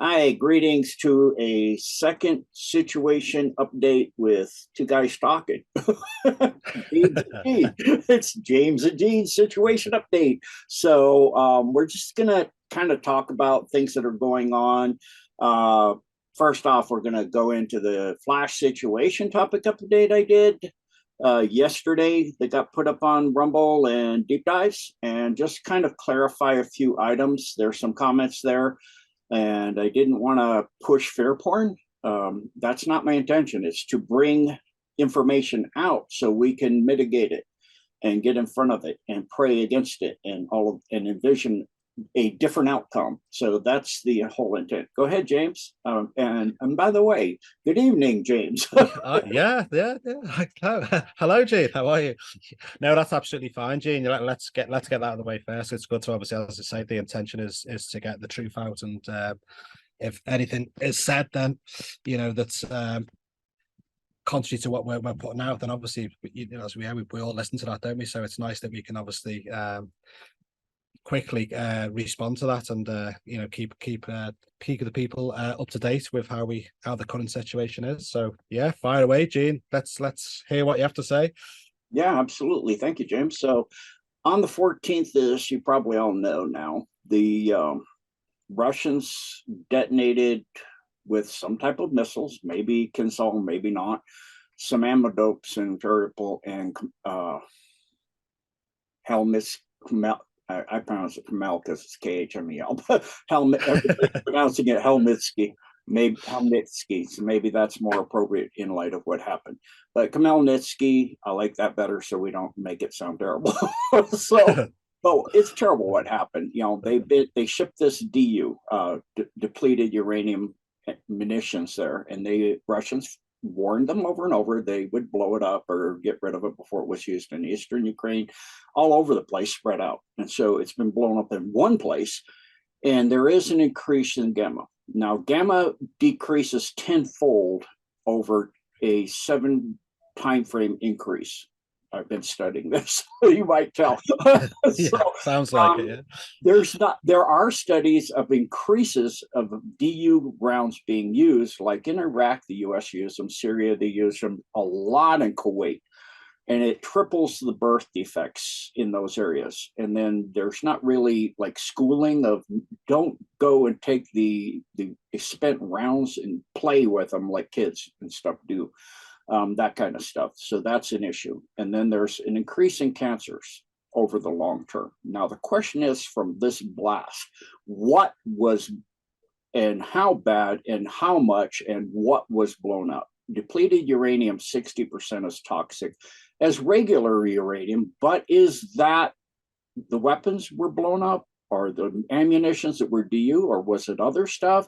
Hi, greetings to a second situation update with two guys talking. James and Gene. It's James and Gene's situation update. We're just gonna kind of talk about things that are going on. Uh, First off, we're gonna go into the Flash situation topic update I did yesterday that got put up on Rumble and Deep Dives, and just kind of clarify a few items. There's some comments there and I didn't want to push fair porn. That's not my intention. It's to bring information out so we can mitigate it and get in front of it and pray against it and envision a different outcome. So that's the whole intent. Go ahead, James. And by the way, good evening, James. Yeah. Hello, Gene. How are you? No, that's absolutely fine, Gene. Let's get that out of the way first. It's good to obviously, as I say, the intention is to get the truth out, and if anything is said, then that's contrary to what we're putting out, then obviously as we all listen to that, don't we? So it's nice that we can obviously quickly respond to that, and keep peak of the people up to date with how the current situation is. So yeah, fire away, Gene. Let's hear what you have to say. Yeah, absolutely. Thank you, James. So on the 14th, as you probably all know now, the Russians detonated with some type of missiles, maybe Kinsol, maybe not, some ammo dopes and variable and helmets. I pronounce it Kamel because it's KHMEL, but helmet, everybody's pronouncing it Helmitsky, maybe Helmitsky, so maybe that's more appropriate in light of what happened. But Kamelnitsky, I like that better so we don't make it sound terrible. So, oh, it's terrible what happened. They shipped this DU, depleted uranium munitions there, and the Russians warned them over and over they would blow it up or get rid of it before it was used in eastern Ukraine, all over the place, spread out. And so it's been blown up in one place, and there is an increase in gamma. Now, gamma decreases tenfold over a 7 time frame increase. I've been studying this, you might tell. Yeah, sounds like it. Yeah. There are studies of increases of DU rounds being used, like in Iraq, the US used them, Syria, they use them a lot in Kuwait, and it triples the birth defects in those areas. And then there's not really like schooling of don't go and take the spent rounds and play with them like kids and stuff do. That kind of stuff. So that's an issue. And then there's an increase in cancers over the long term. Now, the question is from this blast, what was and how bad and how much and what was blown up? Depleted uranium, 60% is toxic as regular uranium, but is that the weapons were blown up or the ammunitions that were DU, or was it other stuff?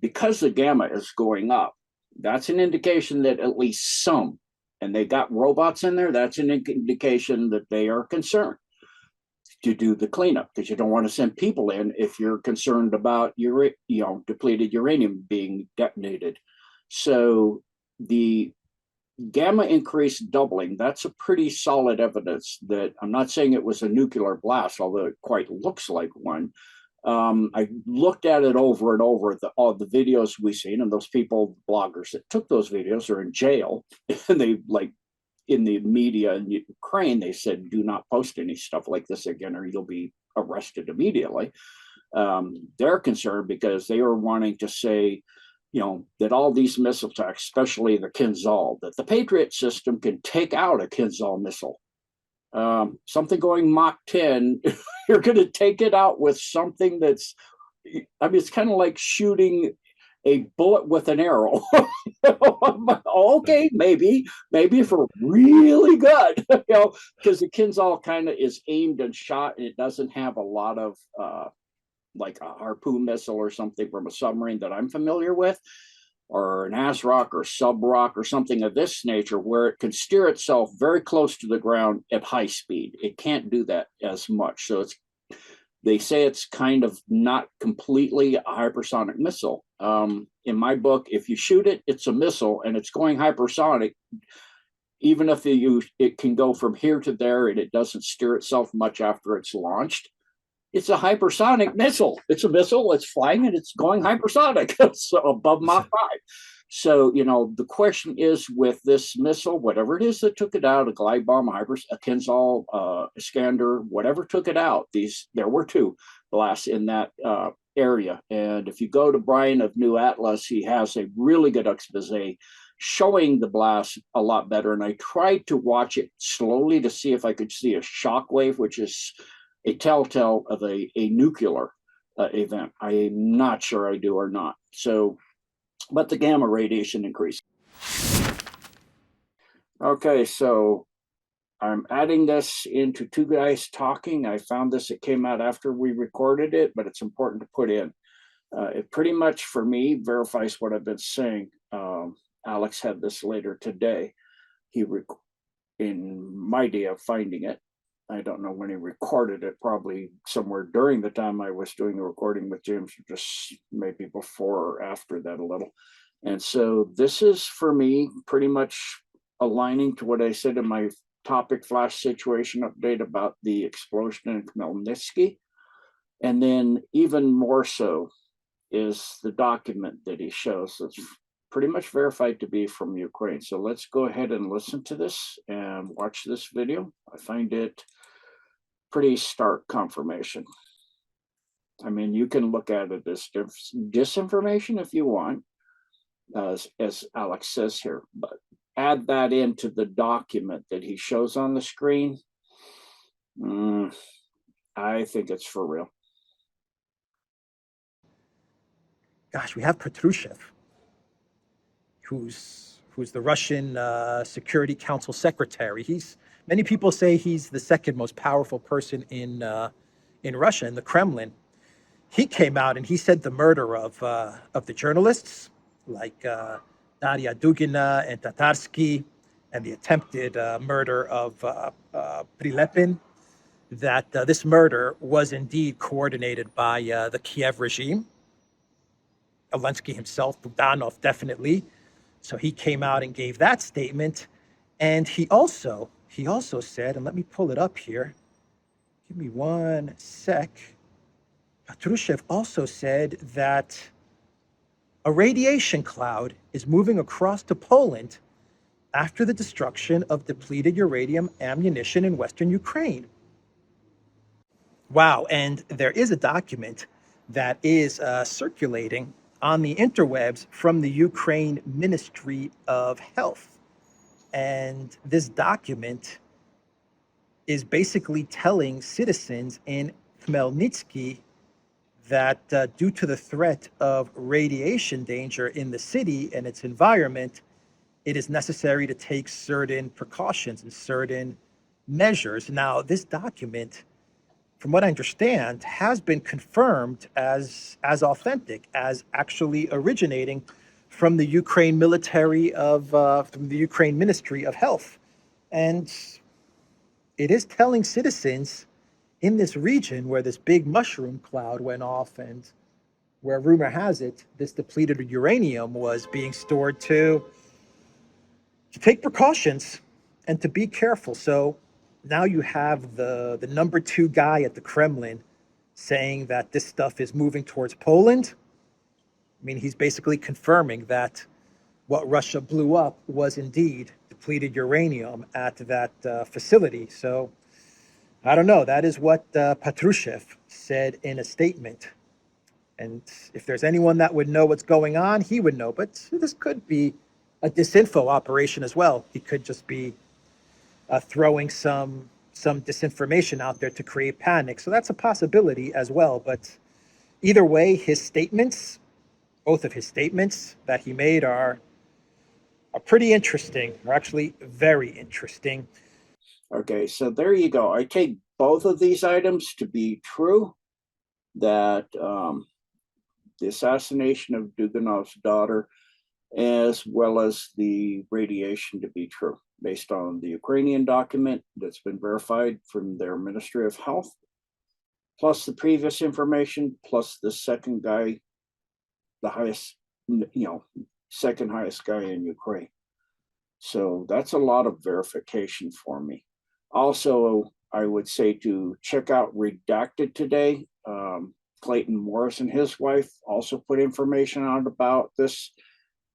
Because the gamma is going up, that's an indication that at least some, and they got robots in there, that's an indication that they are concerned to do the cleanup, because you don't want to send people in if you're concerned about depleted uranium being detonated. So the gamma increase doubling, that's a pretty solid evidence that, I'm not saying it was a nuclear blast, although it quite looks like one. I looked at it over and over, all the videos we've seen, and those people, bloggers that took those videos are in jail. And they, like, in the media in Ukraine, they said, do not post any stuff like this again, or you'll be arrested immediately. They're concerned because they are wanting to say, that all these missile attacks, especially the Kinzhal, that the Patriot system can take out a Kinzhal missile. Something going Mach 10, you're going to take it out with something that's, it's kind of like shooting a bullet with an arrow. Okay, maybe if we're really good, because the Kinzhal kind of is aimed and shot, and it doesn't have a lot of like a harpoon missile or something from a submarine that I'm familiar with, or an ASROC or SubROC or something of this nature, where it can steer itself very close to the ground at high speed. It can't do that as much. So they say it's kind of not completely a hypersonic missile. In my book, if you shoot it, it's a missile and it's going hypersonic. Even if it can go from here to there and it doesn't steer itself much after it's launched, It's a hypersonic missile. It's a missile. It's flying and it's going hypersonic. So above Mach 5. So, the question is with this missile, whatever it is that took it out, a glide bomb, a Kinzhal, Iskander, whatever took it out, there were 2 blasts in that area. And if you go to Brian of New Atlas, he has a really good expose showing the blast a lot better. And I tried to watch it slowly to see if I could see a shock wave, which is a telltale of a nuclear event. I'm not sure I do or not. So, but the gamma radiation increased. Okay, so I'm adding this into 2 guys talking. I found this, it came out after we recorded it, but it's important to put in. It pretty much, for me, verifies what I've been saying. Alex had this later today. In my day of finding it, I don't know when he recorded it, probably somewhere during the time I was doing the recording with James, or just maybe before or after that a little. And so this is, for me, pretty much aligning to what I said in my topic flash situation update about the explosion in Khmelnytsky. And then even more so is the document that he shows that's pretty much verified to be from Ukraine. So let's go ahead and listen to this and watch this video. I find it pretty stark confirmation. I mean, you can look at it as disinformation if you want, as Alex says here, but add that into the document that he shows on the screen. I think it's for real. Gosh, we have Patrushev, who's the Russian Security Council secretary. Many people say he's the second most powerful person in Russia, in the Kremlin. He came out and he said the murder of the journalists like Daria Dugina and Tatarsky, and the attempted murder of Prilepin, that this murder was indeed coordinated by the Kiev regime. Zelensky himself, Budanov, definitely. So he came out and gave that statement. And he also said, and let me pull it up here. Give me one sec. Patrushev also said that a radiation cloud is moving across to Poland after the destruction of depleted uranium ammunition in Western Ukraine. Wow, and there is a document that is circulating on the interwebs from the Ukraine Ministry of Health. And this document is basically telling citizens in Khmelnytsky that due to the threat of radiation danger in the city and its environment, it is necessary to take certain precautions and certain measures. Now, this document, from what I understand, has been confirmed as authentic, as actually originating from the Ukraine from the Ukraine Ministry of Health. And it is telling citizens in this region where this big mushroom cloud went off and where rumor has it, this depleted uranium was being stored to take precautions and to be careful. So now you have the number 2 guy at the Kremlin saying that this stuff is moving towards Poland. I mean, he's basically confirming that what Russia blew up was indeed depleted uranium at that facility. So I don't know. That is what Patrushev said in a statement. And if there's anyone that would know what's going on, he would know. But this could be a disinfo operation as well. He could just be throwing some disinformation out there to create panic. So that's a possibility as well. But either way, his statements, both of his statements that he made are pretty interesting, or actually very interesting. Okay, so there you go. I take both of these items to be true, that the assassination of Duganov's daughter, as well as the radiation to be true, based on the Ukrainian document that's been verified from their Ministry of Health, plus the previous information, plus the second guy, the highest, second highest guy in Ukraine. So that's a lot of verification for me. Also, I would say to check out Redacted today. Clayton Morrison, his wife, also put information out about this,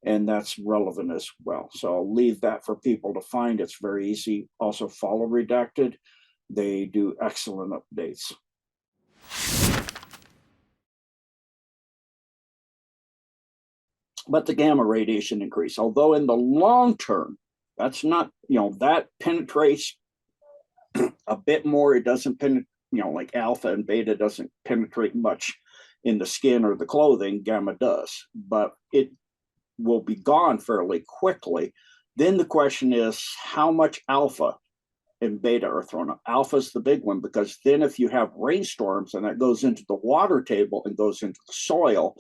and that's relevant as well. So I'll leave that for people to find. It's very easy. Also follow Redacted. They do excellent updates. But the gamma radiation increase, although in the long term, that's not, that penetrates a bit more. It doesn't penetrate, like alpha and beta doesn't penetrate much in the skin or the clothing. Gamma does, but it will be gone fairly quickly. Then the question is how much alpha and beta are thrown up. Alpha is the big one, because then if you have rainstorms and that goes into the water table and goes into the soil,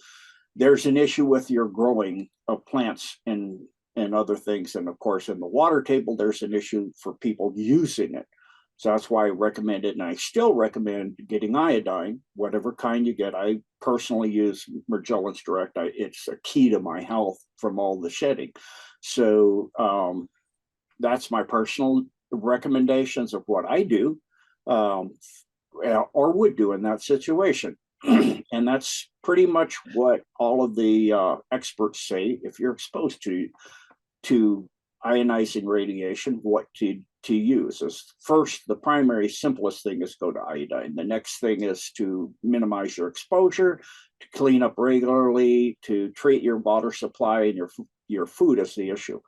there's an issue with your growing of plants and other things. And of course, in the water table, there's an issue for people using it. So that's why I recommend it. And I still recommend getting iodine, whatever kind you get. I personally use Magellan's Direct. It's a key to my health from all the shedding. So that's my personal recommendations of what I do or would do in that situation. And that's pretty much what all of the experts say. If you're exposed to ionizing radiation, what to use is first, the primary simplest thing is go to iodine. The next thing is to minimize your exposure, to clean up regularly, to treat your water supply, and your food is the issue.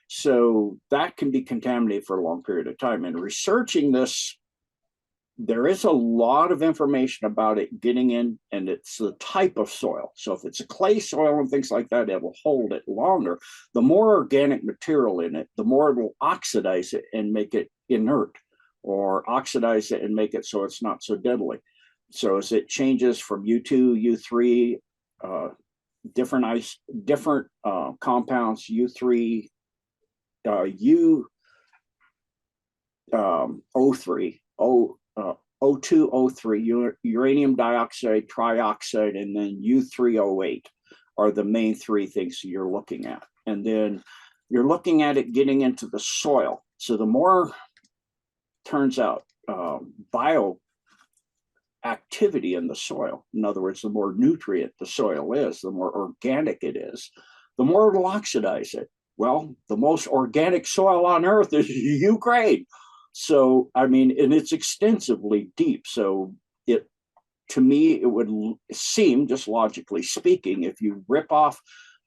So that can be contaminated for a long period of time. And researching this, there is a lot of information about it getting in, and it's the type of soil. So if it's a clay soil and things like that, it will hold it longer. The more organic material in it, the more it will oxidize it and make it inert, or oxidize it and make it so it's not so deadly. So as it changes from U2, U3, different compounds, U3, O3, O2, O3, uranium dioxide, trioxide, and then U3O8 are the main three things you're looking at. And then you're looking at it getting into the soil. So the more, turns out, bioactivity in the soil, in other words, the more nutrient the soil is, the more organic it is, the more it'll oxidize it. Well, the most organic soil on earth is Ukraine. So, I mean, and it's extensively deep. So to me, it would seem, just logically speaking, if you rip off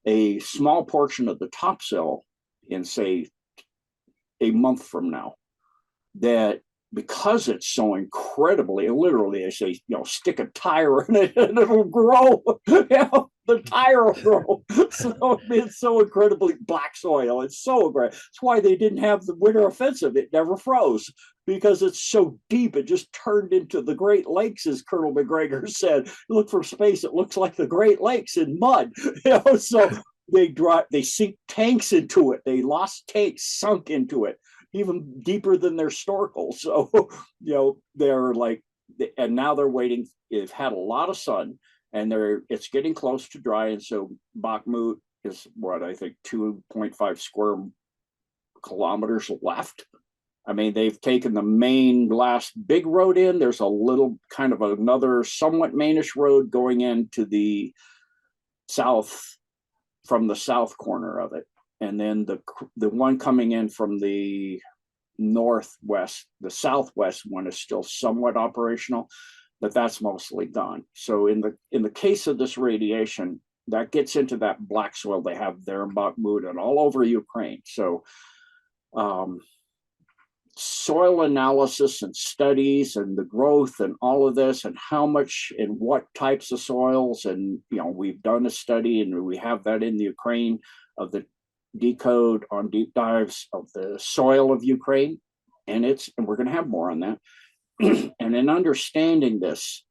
a small portion of the topsoil in, say, a month from now, that because it's so incredibly, literally, I say, stick a tire in it and it'll grow. The tire will grow. So it's so incredibly black soil. It's so great. That's why they didn't have the winter offensive. It never froze, because it's so deep. It just turned into the Great Lakes, as Colonel McGregor said. Look from space, it looks like the Great Lakes in mud. So they sink tanks into it. They lost tanks, sunk into it, even deeper than their snorkel. So, they're like, and now they're waiting. They've had a lot of sun, and it's getting close to dry. And so Bakhmut is what I think 2.5 square kilometers left. I mean, they've taken the main last big road in. There's a little kind of another somewhat mainish road going into the south, from the south corner of it. And then the one coming in from the northwest, the southwest one is still somewhat operational, but that's mostly gone. So in the case of this radiation, that gets into that black soil they have there in Bakhmut and all over Ukraine. So soil analysis and studies and the growth and all of this, and how much and what types of soils, and we've done a study, and we have that in the Ukraine, of the Decode on deep dives of the soil of Ukraine, and we're going to have more on that. And in understanding this,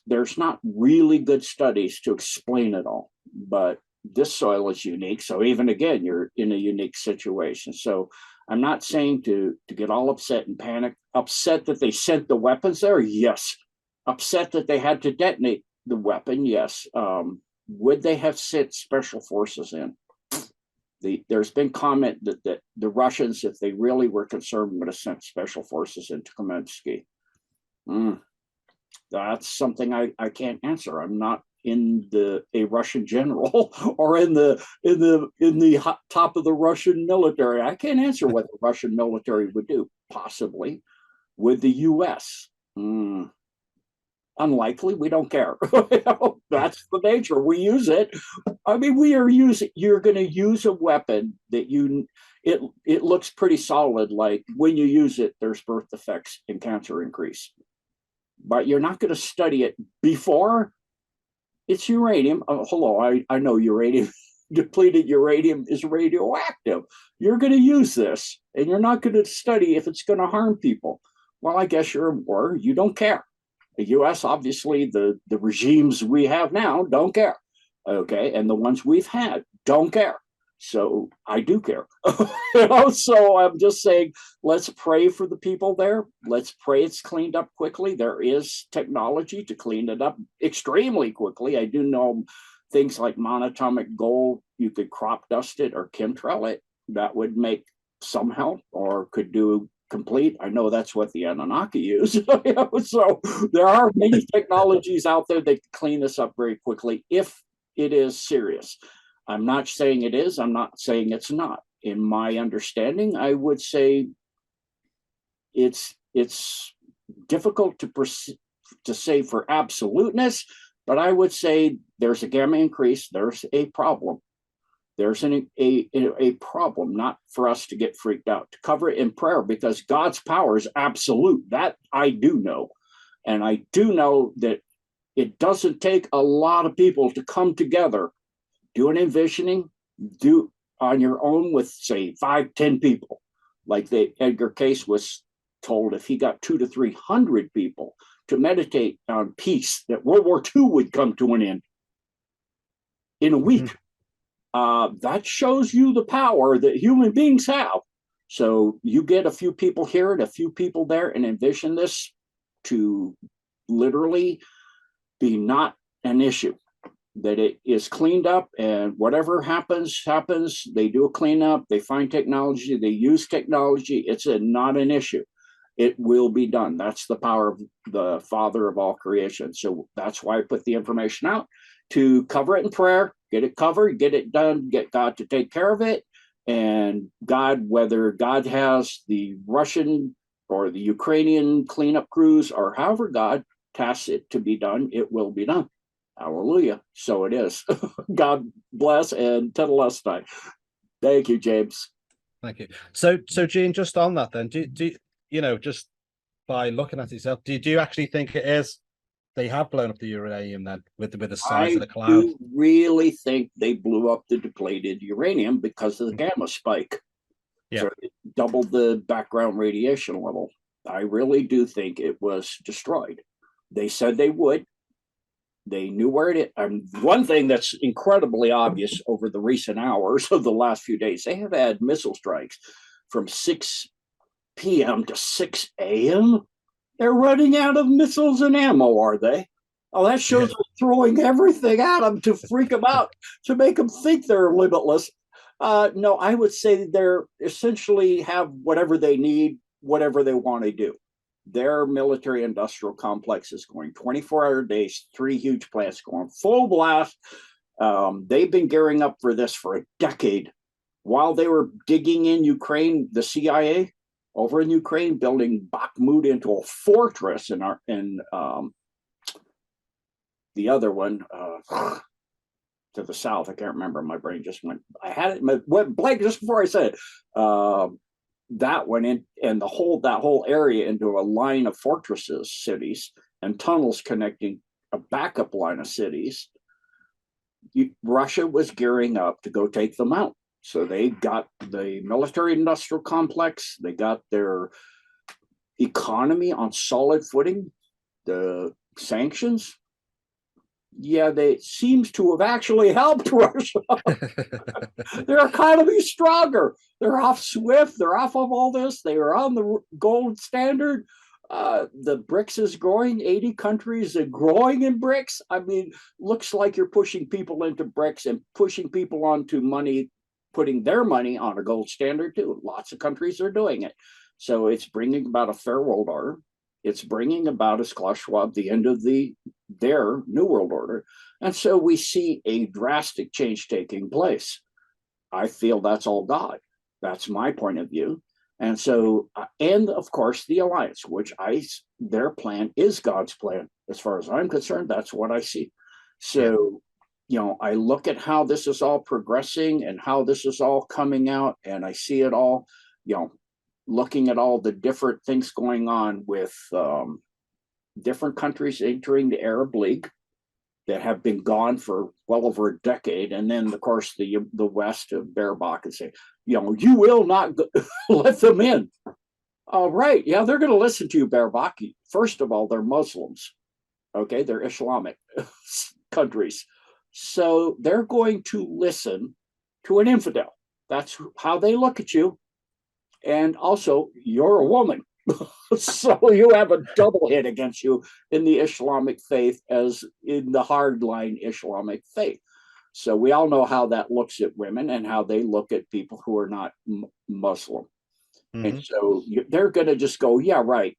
there's not really good studies to explain it all, but this soil is unique. So even again, you're in a unique situation. So I'm not saying to get all upset and panic. Upset that they sent the weapons there, yes. Upset that they had to detonate the weapon, yes. Would they have sent special forces in? there's been comment that the Russians, if they really were concerned, would have sent special forces into Kamenetsky. That's something I can't answer. I'm not in a Russian general or in the top of the Russian military. I can't answer what the Russian military would do. Possibly with the U.S. Unlikely. We don't care. That's the nature. We use it. I mean, you're going to use a weapon that it looks pretty solid. Like when you use it, there's birth defects and cancer increase. But you're not going to study it before. It's uranium. Hello, I know uranium. Depleted uranium is radioactive. You're going to use this, and you're not going to study if it's going to harm people. Well, I guess you're a war. You don't care. The U.S., obviously, the regimes we have now don't care. Okay, and the ones we've had don't care. So I do care. So I'm just saying, let's pray for the people there. Let's pray it's cleaned up quickly. There is technology to clean it up extremely quickly. I do know things like monatomic gold, you could crop dust it or chemtrail it. That would make some help, or could do complete. I know that's what the Anunnaki use. So there are many technologies out there that can clean this up very quickly if it is serious. I'm not saying it is. I'm not saying it's not. In my understanding, I would say it's difficult to say for absoluteness, but I would say there's a gamma increase. There's a problem. There's a problem, not for us to get freaked out, to cover it in prayer, because God's power is absolute. That I do know. And I do know that it doesn't take a lot of people to come together, do an envisioning, do on your own with, say, 5-10 people. Like Edgar Cayce was told, if he got 200 to 300 people to meditate on peace, that World War II would come to an end in a week. That shows you the power that human beings have. So you get a few people here and a few people there and envision this to literally be not an issue, that it is cleaned up, and whatever happens. They do a cleanup, they find technology, they use technology. It's not an issue. It will be done. That's the power of the Father of all creation. So that's why I put the information out, to cover it in prayer, get it covered, get it done, get God to take care of it. And God, whether God has the Russian or the Ukrainian cleanup crews, or however God tasks it to be done, it will be done. Hallelujah. So it is. God bless, and tetelestai. Thank you, James. Thank you. So Gene, just on that then, do you know, just by looking at yourself, do you actually think it is they have blown up the uranium then with the size of the cloud? I do really think they blew up the depleted uranium because of the gamma spike. Yeah. So it doubled the background radiation level. I really do think it was destroyed. They said they would. They knew where it is. One thing that's incredibly obvious over the recent hours of the last few days, they have had missile strikes from 6 p.m. to 6 a.m. They're running out of missiles and ammo, are they? Oh, that shows they're throwing everything at them to freak them out, to make them think they're limitless. No, I would say they're essentially have whatever they need, whatever they want to do. Their military industrial complex is going 24-hour days, 3 huge plants going full blast. They've been gearing up for this for a decade. While they were digging in Ukraine, the CIA over in Ukraine, building Bakhmut into a fortress in the other one to the south. I can't remember. My brain just went. I had it went blank just before I said it. That went in, and that whole area into a line of fortresses, cities, and tunnels connecting a backup line of cities. Russia was gearing up to go take them out. So they got the military industrial complex, they got their economy on solid footing, the sanctions. Yeah, they seems to have actually helped Russia. Their economy is stronger. They're off SWIFT. They're off of all this. They are on the gold standard. The BRICS is growing. 80 countries are growing in BRICS. I mean, looks like you're pushing people into BRICS and pushing people onto money putting their money on a gold standard too. Lots of countries are doing it. So it's bringing about a fair world order. It's bringing about, as Klaus Schwab, the end of their new world order. And so we see a drastic change taking place. I feel that's all God. That's my point of view. And so, and of course, the alliance, which their plan is God's plan. As far as I'm concerned, that's what I see. So, I look at how this is all progressing and how this is all coming out, and I see it all, looking at all the different things going on with different countries entering the Arab League that have been gone for well over a decade. And then, of course, the West of Baerbock and say, you will not let them in. All right. Yeah, they're going to listen to you, Baerbock. First of all, they're Muslims. Okay, they're Islamic countries. So they're going to listen to an infidel. That's how they look at you. And also, you're a woman. So you have a double hit against you in the Islamic faith as in the hardline Islamic faith. So we all know how that looks at women and how they look at people who are not Muslim. Mm-hmm. And so they're going to just go, yeah, right.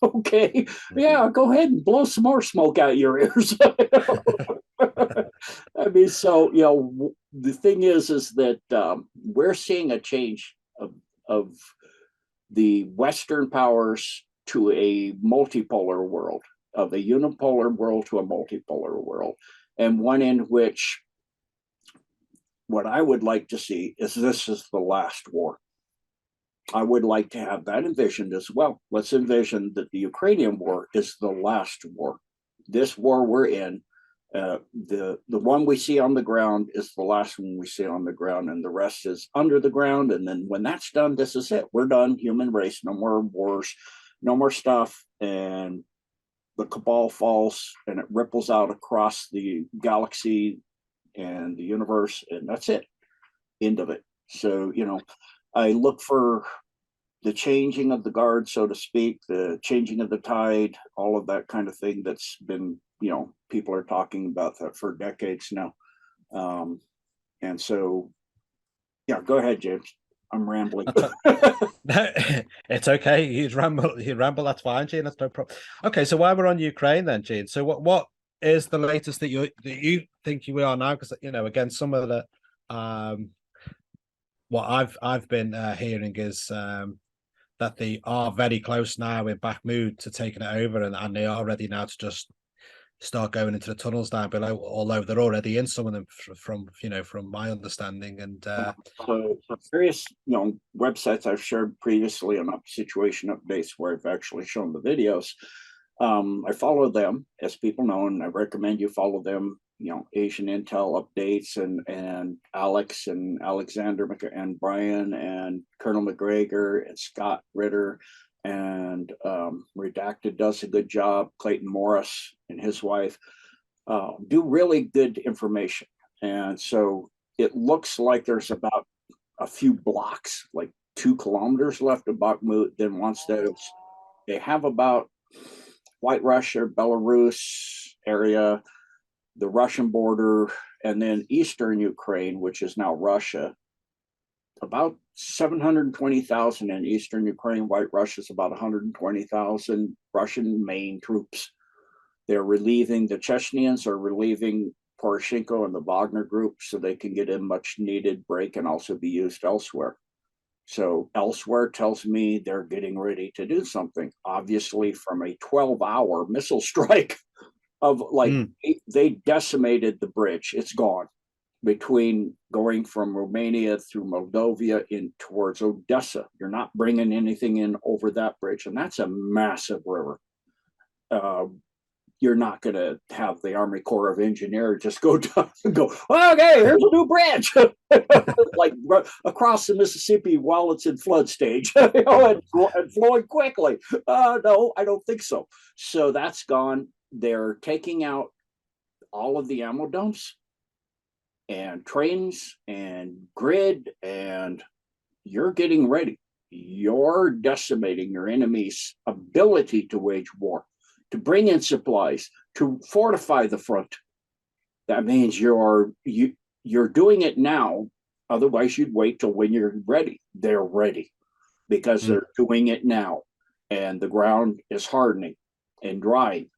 Okay. Mm-hmm. Yeah, go ahead and blow some more smoke out your ears. I mean, so, the thing is that we're seeing a change of the Western powers to a multipolar world, of a unipolar world to a multipolar world, and one in which what I would like to see is this is the last war. I would like to have that envisioned as well. Let's envision that the Ukrainian war is the last war. This war we're in, the one we see on the ground is the last one we see on the ground, and the rest is under the ground. And then when that's done, this is it. We're done. Human race, no more wars, no more stuff. And the cabal falls and it ripples out across the galaxy and the universe, and that's it. End of it. So, I look for the changing of the guard, so to speak, the changing of the tide, all of that kind of thing that's been, people are talking about that for decades now. And so, go ahead, James. I'm rambling. No, it's okay. You ramble. That's fine, Gene. That's no problem. Okay, so while we're on Ukraine, then, Gene. So what is the latest that you think you are now? Because again, some of the what I've been hearing is that they are very close now in Bakhmut to taking it over, and they are ready now to just start going into the tunnels down below, although they're already in some of them from my understanding. And so various websites I've shared previously on situation updates where I've actually shown the videos. I follow them, as people know, and I recommend you follow them. Asian Intel updates and Alex and Alexander and Brian and Colonel McGregor and Scott Ritter and Redacted does a good job. Clayton Morris and his wife do really good information. And so it looks like there's about a few blocks, like 2 kilometers left of Bakhmut. Then once they have about White Russia, Belarus area, the Russian border, and then eastern Ukraine, which is now Russia, about 720,000 in eastern Ukraine. White Russia is about 120,000 Russian main troops. They're relieving, the Chechens are relieving Poroshenko and the Wagner group so they can get a much needed break and also be used elsewhere. So elsewhere tells me they're getting ready to do something, obviously from a 12-hour missile strike of they decimated the bridge. It's gone between going from Romania through Moldova in towards Odessa. You're not bringing anything in over that bridge, and that's a massive river. You're not going to have the Army Corps of Engineers just go down and go, okay, here's a new bridge, like across the Mississippi while it's in flood stage, and flowing quickly. No, I don't think so. So that's gone. They're taking out all of the ammo dumps and trains and grid, and you're getting ready. You're decimating your enemy's ability to wage war, to bring in supplies, to fortify the front. That means you're doing it now Otherwise, you'd wait till when you're ready. They're ready because they're doing it now, and the ground is hardening and drying.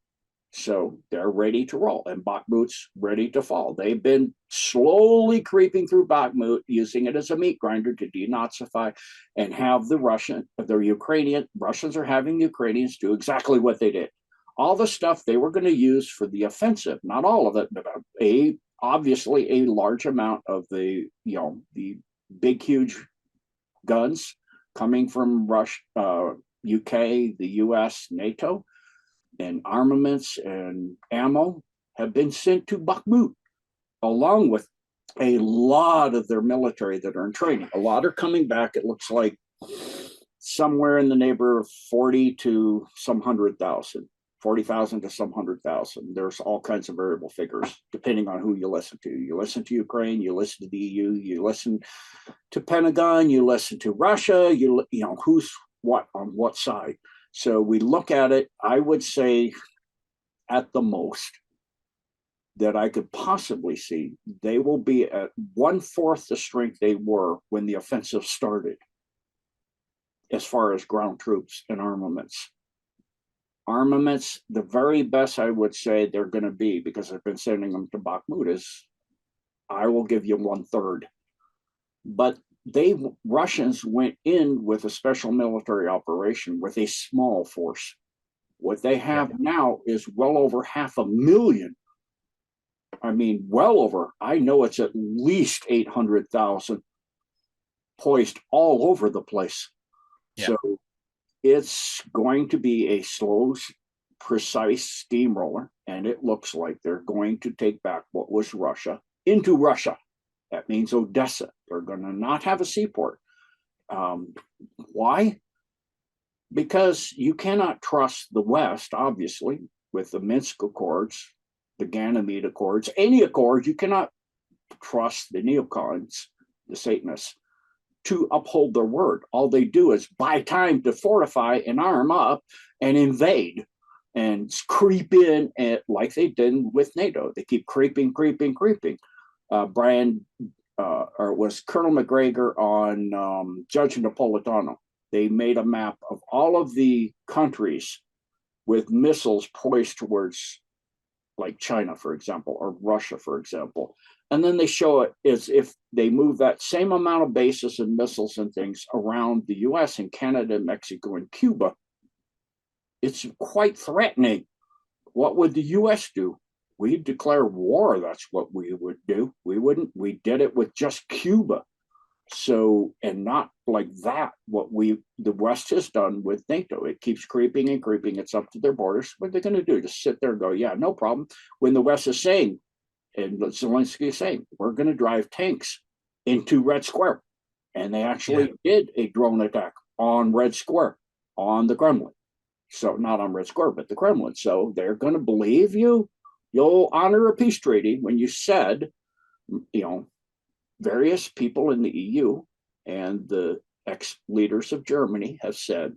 So they're ready to roll, and Bakhmut's ready to fall. They've been slowly creeping through Bakhmut, using it as a meat grinder to denazify and have the Russians are having the Ukrainians do exactly what they did. All the stuff they were going to use for the offensive, not all of it, but obviously a large amount of the big, huge guns coming from Russia, UK, the US, NATO, and armaments and ammo have been sent to Bakhmut, along with a lot of their military that are in training. A lot are coming back. It looks like somewhere in the neighborhood of 40 to some 100,000, 40,000 to some 100,000. There's all kinds of variable figures depending on who you listen to. You listen to Ukraine, you listen to the EU, you listen to Pentagon, you listen to Russia, you know who's what on what side. So we look at it, I would say at the most that I could possibly see, they will be at 1/4 the strength they were when the offensive started, as far as ground troops and armaments. Armaments, the very best I would say they're going to be, because I've been sending them to Bakhmut, is I will give you 1/3. But Russians went in with a special military operation with a small force. What they have now is well over 500,000. I mean, well over. I know it's at least 800,000 poised all over the place. Yeah. So it's going to be a slow, precise steamroller, and it looks like they're going to take back what was Russia into Russia. That means Odessa. They're going to not have a seaport. Why? Because you cannot trust the West, obviously, with the Minsk Accords, the Ganymede Accords, any accord. You cannot trust the neocons, the Satanists, to uphold their word. All they do is buy time to fortify and arm up and invade and creep in, like they did with NATO. They keep creeping. Brian, or it was Colonel McGregor on Judge Napolitano. They made a map of all of the countries with missiles poised towards, like China, for example, or Russia, for example. And then they show it as if they move that same amount of bases and missiles and things around the US and Canada, Mexico, and Cuba. It's quite threatening. What would the US do? We'd declare war. That's what we would do. We wouldn't. We did it with just Cuba. So, and not like that, what the West has done with NATO. It keeps creeping and creeping. It's up to their borders. What are they going to do? Just sit there and go, yeah, no problem. When the West is saying, and Zelensky is saying, we're going to drive tanks into Red Square. And they actually did a drone attack on Red Square, on the Kremlin. So not on Red Square, but the Kremlin. So they're going to believe you. You'll honor a peace treaty when you said, various people in the EU and the ex-leaders of Germany have said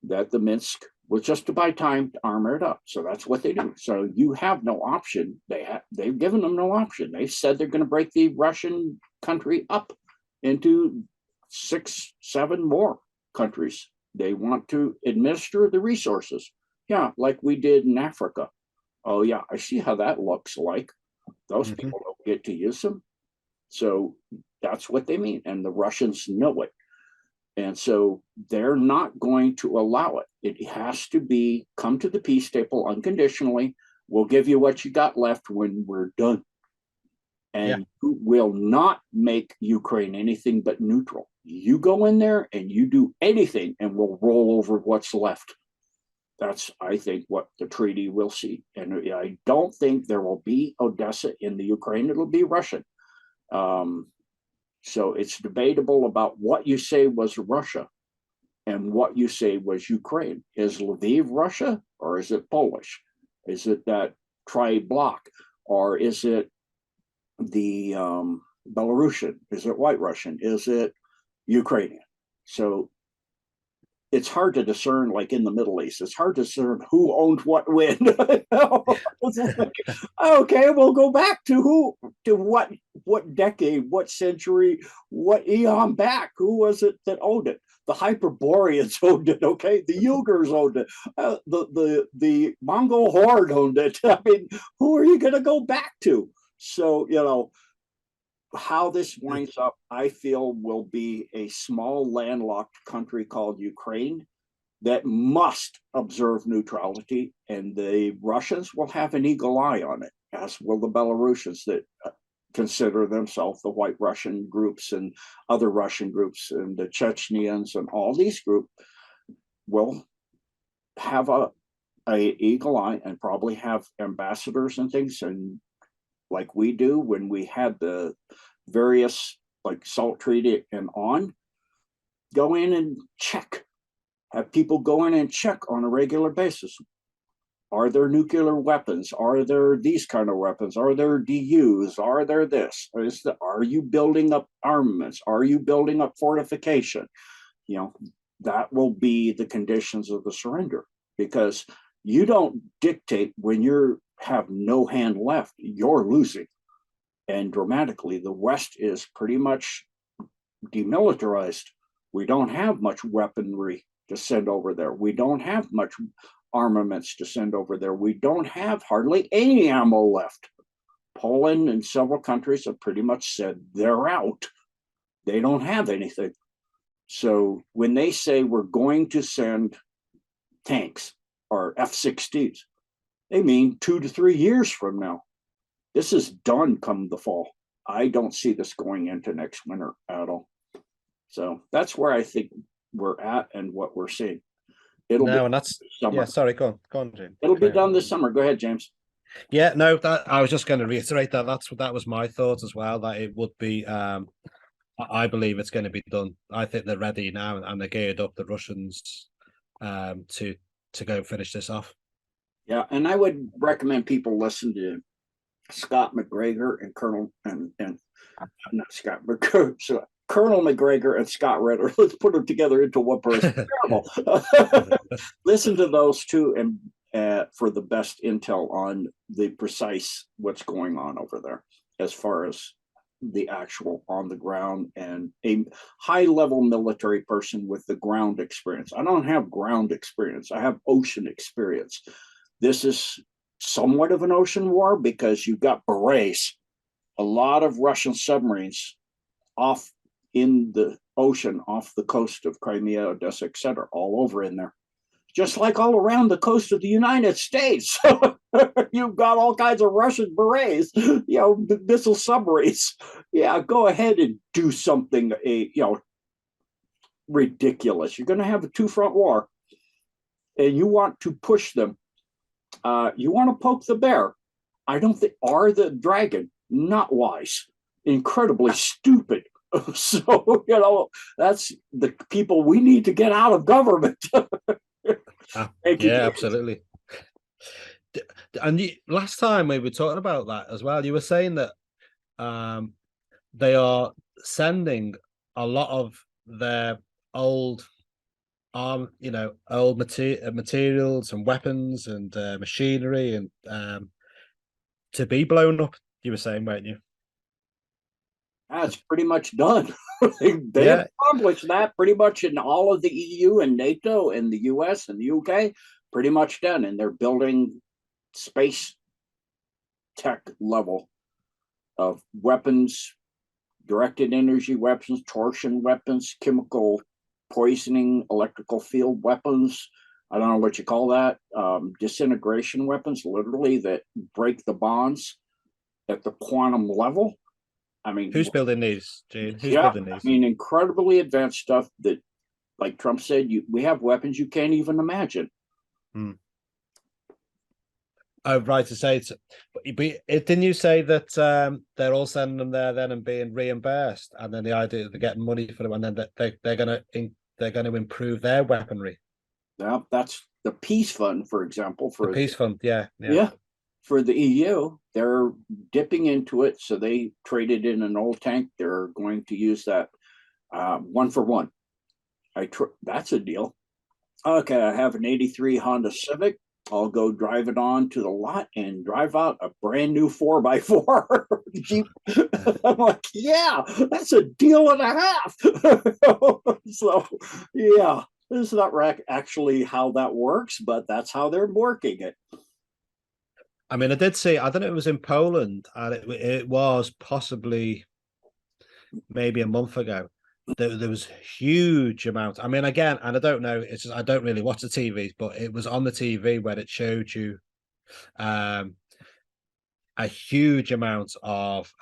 that the Minsk was just to buy time to armor it up. So that's what they do. So you have no option. They've given them no option. They've said they're going to break the Russian country up into 6, 7 more countries. They want to administer the resources. Yeah, like we did in Africa. Oh yeah, I see how that looks like. Those people don't get to use them. So that's what they mean. And the Russians know it. And so they're not going to allow it. It has to come to the peace table unconditionally. We'll give you what you got left when we're done. And you will not make Ukraine anything but neutral. You go in there and you do anything and we'll roll over what's left. That's, I think, what the treaty will see. And I don't think there will be Odessa in the Ukraine. It'll be Russian. So it's debatable about what you say was Russia and what you say was Ukraine. Is Lviv Russia or is it Polish? Is it that tri-bloc or is it the Belarusian? Is it White Russian? Is it Ukrainian? So it's hard to discern, like in the Middle East, it's hard to discern who owned what when. Like, okay, we'll go back to what decade, what century, what eon back. Who was it that owned it? The Hyperboreans owned it. Okay, the Uyghurs owned it. The Mongol horde owned it. I mean, who are you going to go back to? So how this winds up, I feel, will be a small landlocked country called Ukraine that must observe neutrality, and the Russians will have an eagle eye on it, as will the Belarusians that consider themselves the White Russian groups and other Russian groups, and the Chechens and all these groups will have a eagle eye and probably have ambassadors and things, and like we do when we had the various like SALT treaty and on, go in and check, have people go in and check on a regular basis. Are there nuclear weapons? Are there these kind of weapons? Are there DUs? Are there this? Are you building up armaments? Are you building up fortification? That will be the conditions of the surrender, because you don't dictate when you have no hand left, you're losing. And dramatically, the West is pretty much demilitarized. We don't have much weaponry to send over there. We don't have much armaments to send over there. We don't have hardly any ammo left. Poland and several countries have pretty much said they're out. They don't have anything. So when they say we're going to send tanks or F-16s, they mean 2 to 3 years from now. This is done come the fall. I don't see this going into next winter at all. So that's where I think we're at and what we're seeing. And that's summer. Yeah. Sorry, go on, James. It'll be done this summer. Go ahead, James. Yeah, no, that I was just going to reiterate that. That was my thought as well. That it would be. I believe it's going to be done. I think they're ready now, and they're geared up, the Russians, to go finish this off. Yeah, and I would recommend people listen to Scott McGregor and Colonel and not Scott McGregor, so Colonel McGregor and Scott Ritter. Let's put them together into one person. Listen to those two and for the best intel on the precise what's going on over there, as far as the actual on the ground, and a high level military person with the ground experience. I don't have ground experience. I have ocean experience. This is somewhat of an ocean war because you've got berets, a lot of Russian submarines off in the ocean, off the coast of Crimea, Odessa, etc., all over in there. Just like all around the coast of the United States. You've got all kinds of Russian berets, missile submarines. Yeah, go ahead and do something, ridiculous. You're going to have a two-front war, and you want to push them. You want to poke the bear. I don't think, are the dragon, not wise, incredibly stupid. So, that's the people we need to get out of government. Yeah, absolutely. And last time we were talking about that as well, you were saying that they are sending a lot of their old old materials and weapons and machinery and to be blown up. You were saying, weren't you? That's pretty much done. They have accomplished that pretty much in all of the EU and NATO and the US and the UK, pretty much done. And they're building space tech level of weapons, directed energy weapons, torsion weapons, chemical poisoning, electrical field weapons. I don't know what you call that. Disintegration weapons, literally, that break the bonds at the quantum level. I mean, who's building these, Gene? Who's building these? I mean, incredibly advanced stuff that, like Trump said, we have weapons you can't even imagine. Oh, right. To say didn't you say that they're all sending them there then and being reimbursed, and then the idea that they're getting money for them, and then they're going to improve their weaponry? Yeah, that's the peace fund, for example. For the peace fund, yeah. For the EU, they're dipping into it. So they traded in an old tank. They're going to use that 1 for 1. That's a deal. Okay, I have an 83 Honda Civic. I'll go drive it on to the lot and drive out a brand new 4x4 Jeep. I'm like, yeah, that's a deal and a half. So, yeah, this is not actually how that works, but that's how they're working it. I mean, I did see, I don't know, it was in Poland, and it was possibly maybe a month ago. There was huge amount. I mean, again, and I don't know, it's just, I don't really watch the TVs, but it was on the TV where it showed you a huge amount of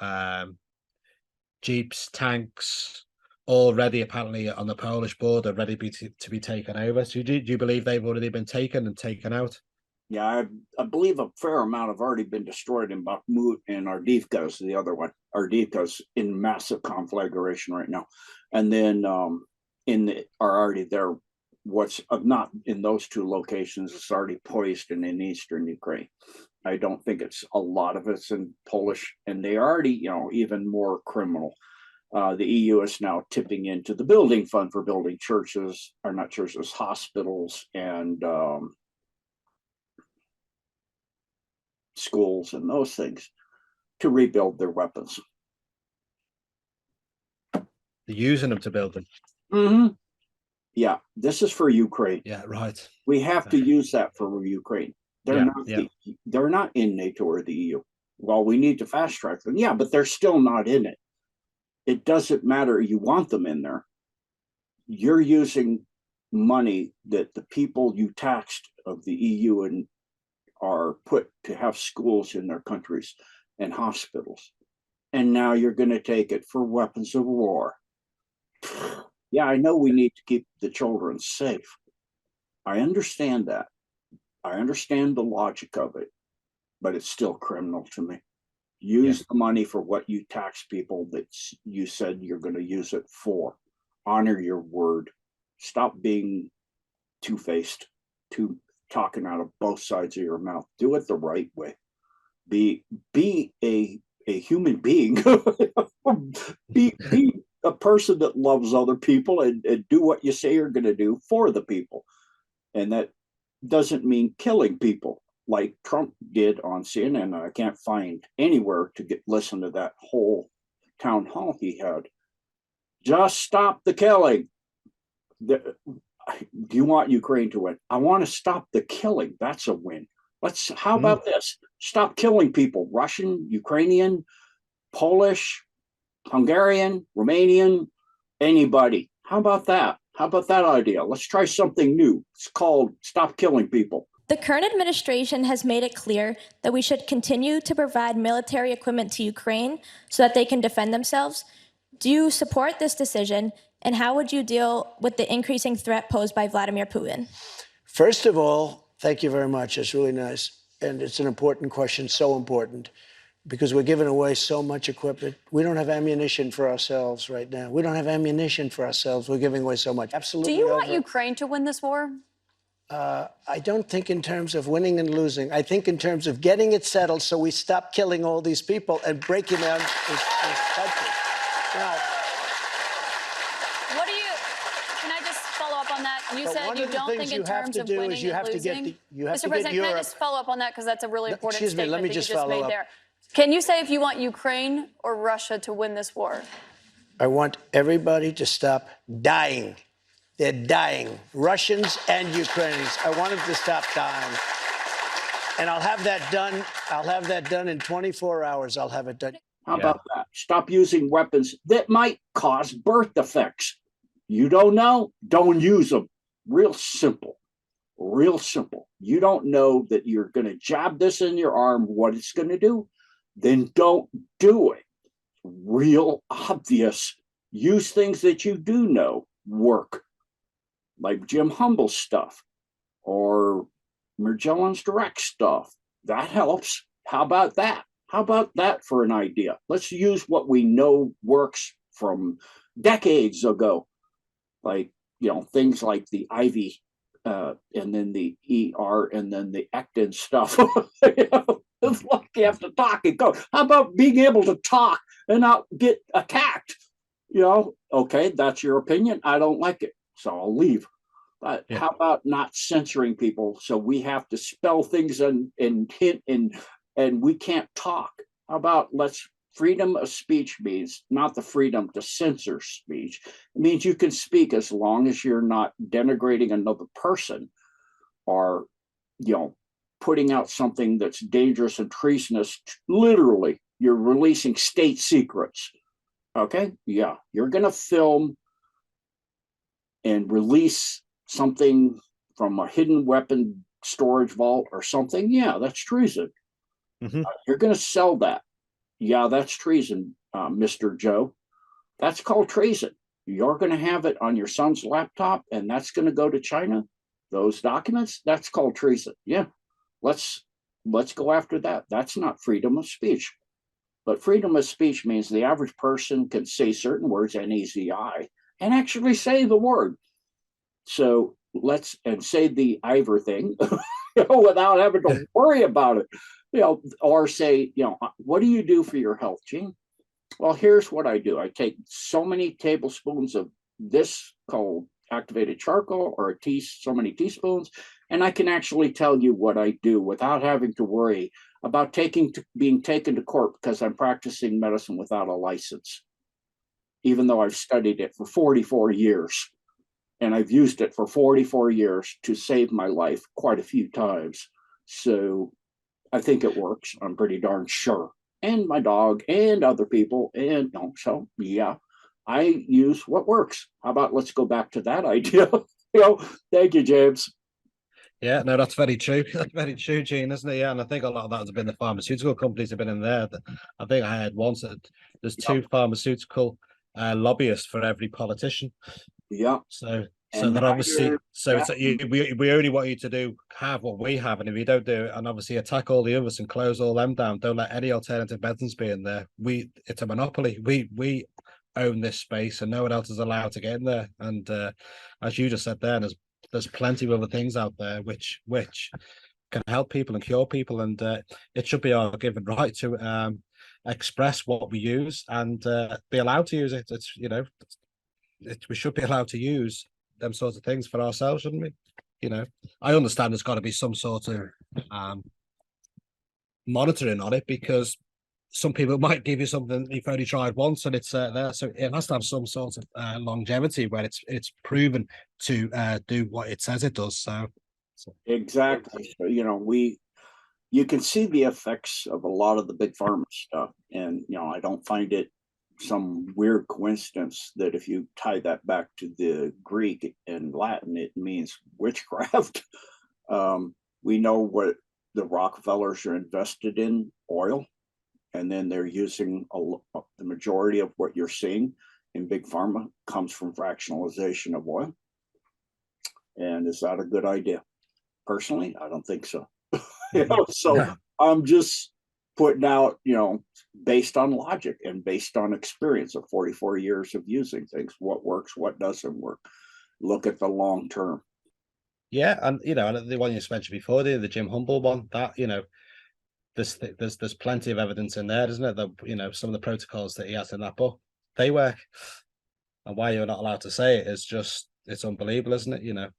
jeeps, tanks, already apparently on the Polish border, ready to be taken over. So do you believe they've already been taken and taken out? Yeah, I believe a fair amount have already been destroyed in Bakhmut, and Ardivka's the other one. Ardivka's in massive conflagration right now. And then are already there. What's not in those two locations is already poised in eastern Ukraine. I don't think it's a lot of it's in Polish, and they already, even more criminal. The EU is now tipping into the building fund for building churches, or not churches, hospitals, and schools and those things to rebuild their weapons. They're using them to build them. Mm-hmm. Yeah, this is for Ukraine. Yeah, right. We have to use that for Ukraine. They're not in NATO or the EU. Well, we need to fast track them. Yeah, but they're still not in it. It doesn't matter. You want them in there. You're using money that the people you taxed of the EU and are put to have schools in their countries and hospitals. And now you're going to take it for weapons of war. Yeah, I know we need to keep the children safe. I understand that. I understand the logic of it, but it's still criminal to me. Use the money for what you tax people that you said you're going to use it for. Honor your word. Stop being two-faced, talking out of both sides of your mouth. Do it the right way. Be a human being. be a person that loves other people and do what you say you're going to do for the people. And that doesn't mean killing people like Trump did on CNN. I can't find anywhere to listen to that whole town hall he had. Just stop the killing. Do you want Ukraine to win? I want to stop the killing. That's a win. How about this? Stop killing people. Russian, Ukrainian, Polish, Hungarian, Romanian, anybody. How about that? How about that idea? Let's try something new. It's called Stop Killing People. The current administration has made it clear that we should continue to provide military equipment to Ukraine so that they can defend themselves. Do you support this decision, and how would you deal with the increasing threat posed by Vladimir Putin? First of all, thank you very much. It's really nice. And it's an important question, so important, because we're giving away so much equipment. We don't have ammunition for ourselves right now. We don't have ammunition for ourselves. We're giving away so much. Absolutely. Do you want Ukraine to win this war? I don't think in terms of winning and losing. I think in terms of getting it settled so we stop killing all these people and breaking down this country. Now, what do you, can I just follow up on that? You said you don't think in terms of winning and losing. Mr. President, can I just follow up on that? Because that's a really important statement that you just made there. Can you say if you want Ukraine or Russia to win this war? I want everybody to stop dying. They're dying, Russians and Ukrainians. I want them to stop dying. And I'll have that done. I'll have that done in 24 hours. I'll have it done. How about that? Stop using weapons that might cause birth defects. You don't know? Don't use them. Real simple. Real simple. You don't know that you're going to jab this in your arm, what it's going to do? Then don't do it. Real obvious. Use things that you do know work, like Jim Humble's stuff or Magellan's Direct stuff. That helps. How about that? How about that for an idea? Let's use what we know works from decades ago, like, things like the Ivy and then the ER and then the Ectin stuff. It's like you have to talk and go. How about being able to talk and not get attacked? Okay, that's your opinion. I don't like it, so I'll leave. But how about not censoring people so we have to spell things and hint and we can't talk? How about freedom of speech means not the freedom to censor speech. It means you can speak as long as you're not denigrating another person or, putting out something that's dangerous and treasonous. Literally, you're releasing state secrets. Okay? Yeah, you're going to film and release something from a hidden weapon storage vault or something. Yeah, that's treason. You're going to sell that. Yeah, that's treason, Mr. Joe. That's called treason. You're going to have it on your son's laptop and that's going to go to China. Those documents, that's called treason. Yeah, let's go after that. That's not freedom of speech. But freedom of speech means the average person can say certain words, N-E-Z-I, and actually say the word. So and say the Ivor thing without having to worry about it. Or say, what do you do for your health, Gene? Well, here's what I do. I take so many tablespoons of this called activated charcoal or so many teaspoons, and I can actually tell you what I do without having to worry about being taken to court because I'm practicing medicine without a license, even though I've studied it for 44 years. And I've used it for 44 years to save my life quite a few times. So I think it works. I'm pretty darn sure. And my dog and other people. And so, yeah, I use what works. How about let's go back to that idea? Thank you, James. Yeah, no, that's very true. That's very true, Gene, isn't it? Yeah, and I think a lot of that has been the pharmaceutical companies have been in there. I think I heard once that there's two pharmaceutical lobbyists for every politician. Yeah. So that obviously, we only want you to have what we have, and if you don't do it, and obviously attack all the others and close all them down, don't let any alternative medicines be in there. It's a monopoly. We own this space, and no one else is allowed to get in there. And as you just said there, there's plenty of other things out there which can help people and cure people, and it should be our given right to express what we use and be allowed to use it. It's we should be allowed to use them sorts of things for ourselves, shouldn't we? I understand there's got to be some sort of monitoring on it, because some people might give you something you've only tried once and it's there, so it has to have some sort of longevity where it's proven to do what it says it does. So exactly. So, you can see the effects of a lot of the big pharma stuff, and I don't find it some weird coincidence that if you tie that back to the Greek and Latin, it means witchcraft. We know what the Rockefellers are invested in: oil, and then they're using the majority of what you're seeing in big pharma comes from fractionalization of oil. And is that a good idea? Personally, I don't think so. So I'm just putting out, based on logic and based on experience of 44 years of using things, what works, what doesn't work. Look at the long term. Yeah, and and the one you mentioned before, the Jim Humble one, that there's plenty of evidence in there, isn't it? That some of the protocols that he has in that book, they work. And why you're not allowed to say it is just, it's unbelievable, isn't it?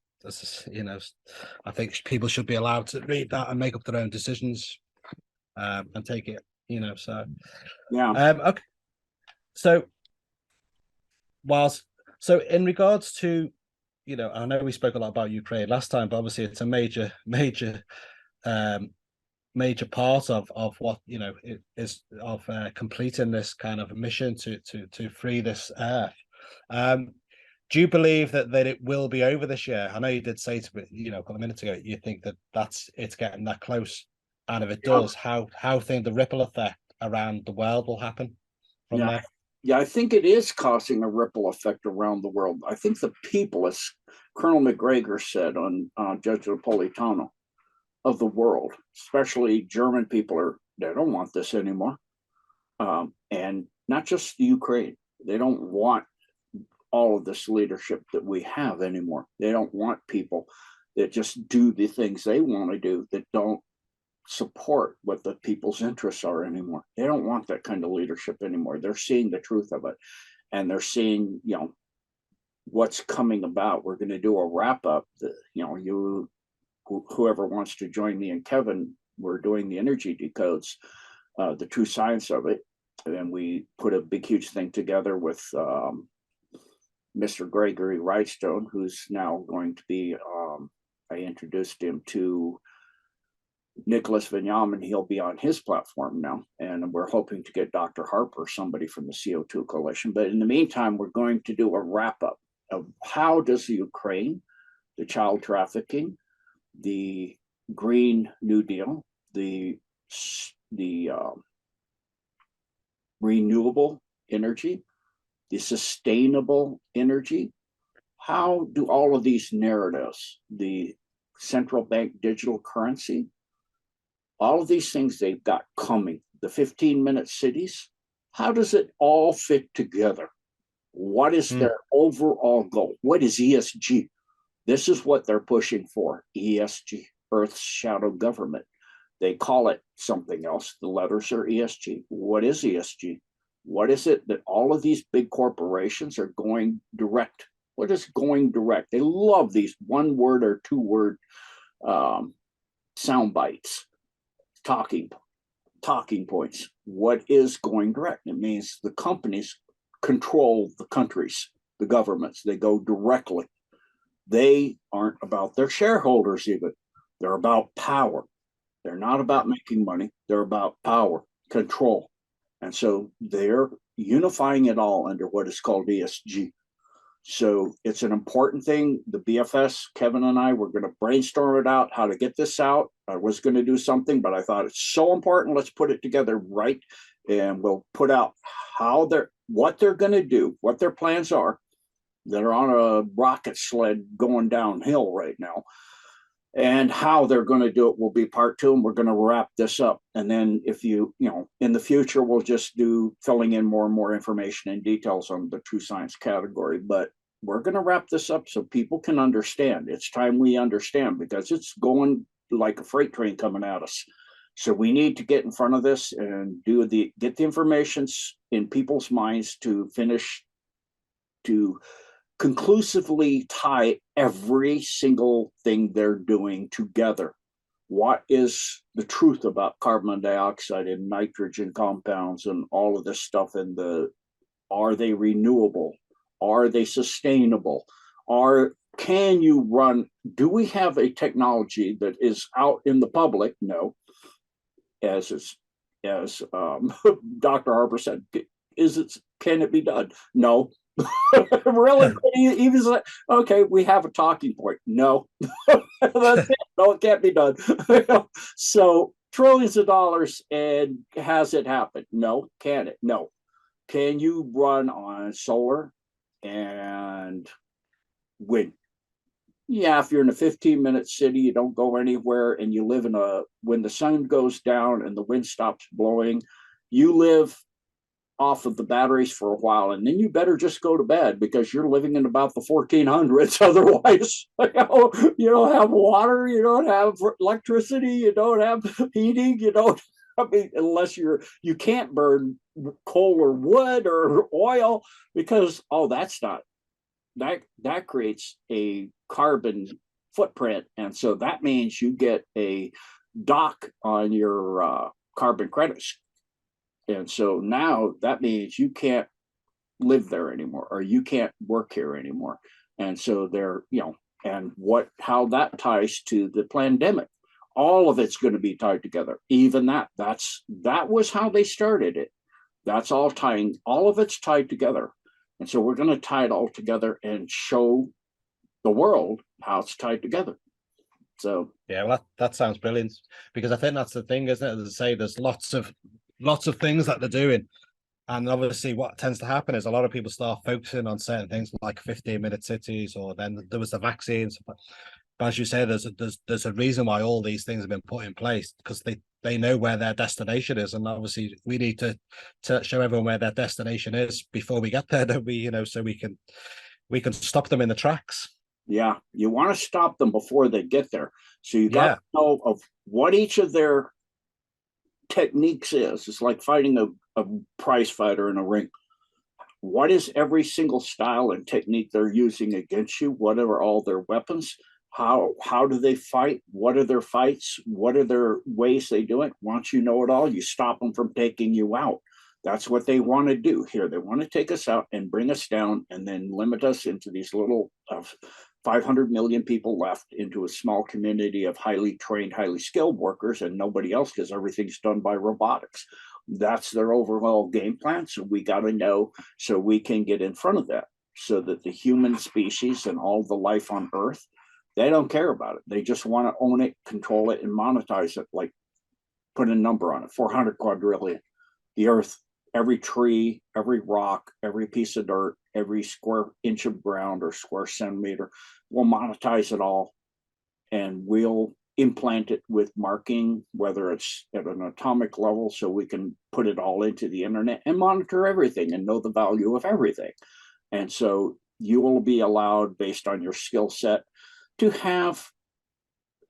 I think people should be allowed to read that and make up their own decisions, and take it. So yeah. Okay. So in regards to, I know we spoke a lot about Ukraine last time, but obviously it's a major part of what it is of completing this kind of mission to free this earth. Do you believe that it will be over this year? I know you did say to me, a couple of minutes ago, you think that it's getting that close, and if it does, how think the ripple effect around the world will happen from there? Yeah, I think it is causing a ripple effect around the world. I think the people, as Colonel McGregor said on Judge Napolitano, of the world, especially German people, they don't want this anymore. And not just the Ukraine. They don't want all of this leadership that we have anymore. They don't want people that just do the things they want to do, that don't support what the people's interests are anymore. They don't want that kind of leadership anymore. They're seeing the truth of it, and they're seeing, what's coming about. We're going to do a wrap up. Whoever wants to join me and Kevin, we're doing the energy decodes, the true science of it. And we put a big, huge thing together with Mr. Gregory Wrightstone, who's now going to be, I introduced him to Nicholas Vignamin. He'll be on his platform now. And we're hoping to get Dr. Harper, somebody from the CO2 Coalition. But in the meantime, we're going to do a wrap up of how does the Ukraine, the child trafficking, the Green New Deal, the renewable energy, the sustainable energy, how do all of these narratives, the central bank digital currency, all of these things they've got coming, the 15-minute cities, how does it all fit together? What is their overall goal? What is ESG? This is what they're pushing for, ESG, Earth's Shadow Government. They call it something else. The letters are ESG. What is ESG? What is it that all of these big corporations are going direct? What is going direct? They love these 1 word or 2 word sound bites, talking points. What is going direct? It means the companies control the countries, the governments. They go directly. They aren't about their shareholders even. They're about power. They're not about making money. They're about power, control. And so they're unifying it all under what is called ESG. So it's an important thing. The BFS, Kevin and I, we're going to brainstorm it out, how to get this out. I was going to do something, but I thought it's so important. Let's put it together right. And we'll put out what they're going to do, what their plans are. They're on a rocket sled going downhill right now. And how they're going to do it will be part 2. And we're going to wrap this up. And then if in the future, we'll just do filling in more and more information and details on the true science category. But we're going to wrap this up so people can understand. It's time we understand, because it's going like a freight train coming at us. So we need to get in front of this and get the information in people's minds to conclusively tie every single thing they're doing together. What is the truth about carbon dioxide and nitrogen compounds and all of this stuff? And are they renewable? Are they sustainable? Can you run? Do we have a technology that is out in the public? No. As Dr. Harper said, can it be done? No. Really? Even like, okay, we have a talking point. No. That's it. No, it can't be done. So trillions of dollars, and has it happened? No. Can it? No. Can you run on solar and wind? Yeah, if you're in a 15-minute city, you don't go anywhere, and you live when the sun goes down and the wind stops blowing, you live off of the batteries for a while, and then you better just go to bed, because you're living in about the 1400s. Otherwise, you don't have water, you don't have electricity, you don't have heating, unless you can't burn coal or wood or oil, because that creates a carbon footprint. And so that means you get a dock on your carbon credits. And so now that means you can't live there anymore, or you can't work here anymore. And so how that ties to the pandemic, all of it's going to be tied together. Even that was how they started it. That's all tying, all of it's tied together. And so we're going to tie it all together and show the world how it's tied together. So yeah, well, that sounds brilliant, because I think that's the thing, isn't it? As I say, there's lots of things that they're doing, and obviously what tends to happen is a lot of people start focusing on certain things like 15-minute cities, or then there was the vaccines. But as you say, there's a reason why all these things have been put in place, because they know where their destination is, and obviously we need to show everyone where their destination is before we get there, don't we? So we can stop them in the tracks. Yeah, you want to stop them before they get there. So you got to know of what each of their techniques is. It's like fighting a prize fighter in a ring. what is every single style and technique they're using against you? What are all their weapons? How do they fight? What are their fights? What are their ways they do it? Once you know it all, you stop them from taking you out. That's what they want to do here. They want to take us out and bring us down and then limit us into these little 500 million people left into a small community of highly trained, highly skilled workers and nobody else because everything's done by robotics. That's their overall game plan. So we got to know so we can get in front of that so that the human species and all the life on Earth, they don't care about it. They just want to own it, control it, and monetize it, like put a number on it, 400 quadrillion. The Earth, every tree, every rock, every piece of dirt, every square inch of ground or square centimeter, we'll monetize it all and we'll implant it with marking, whether it's at an atomic level, so we can put it all into the internet and monitor everything and know the value of everything. And so you will be allowed, based on your skill set, to have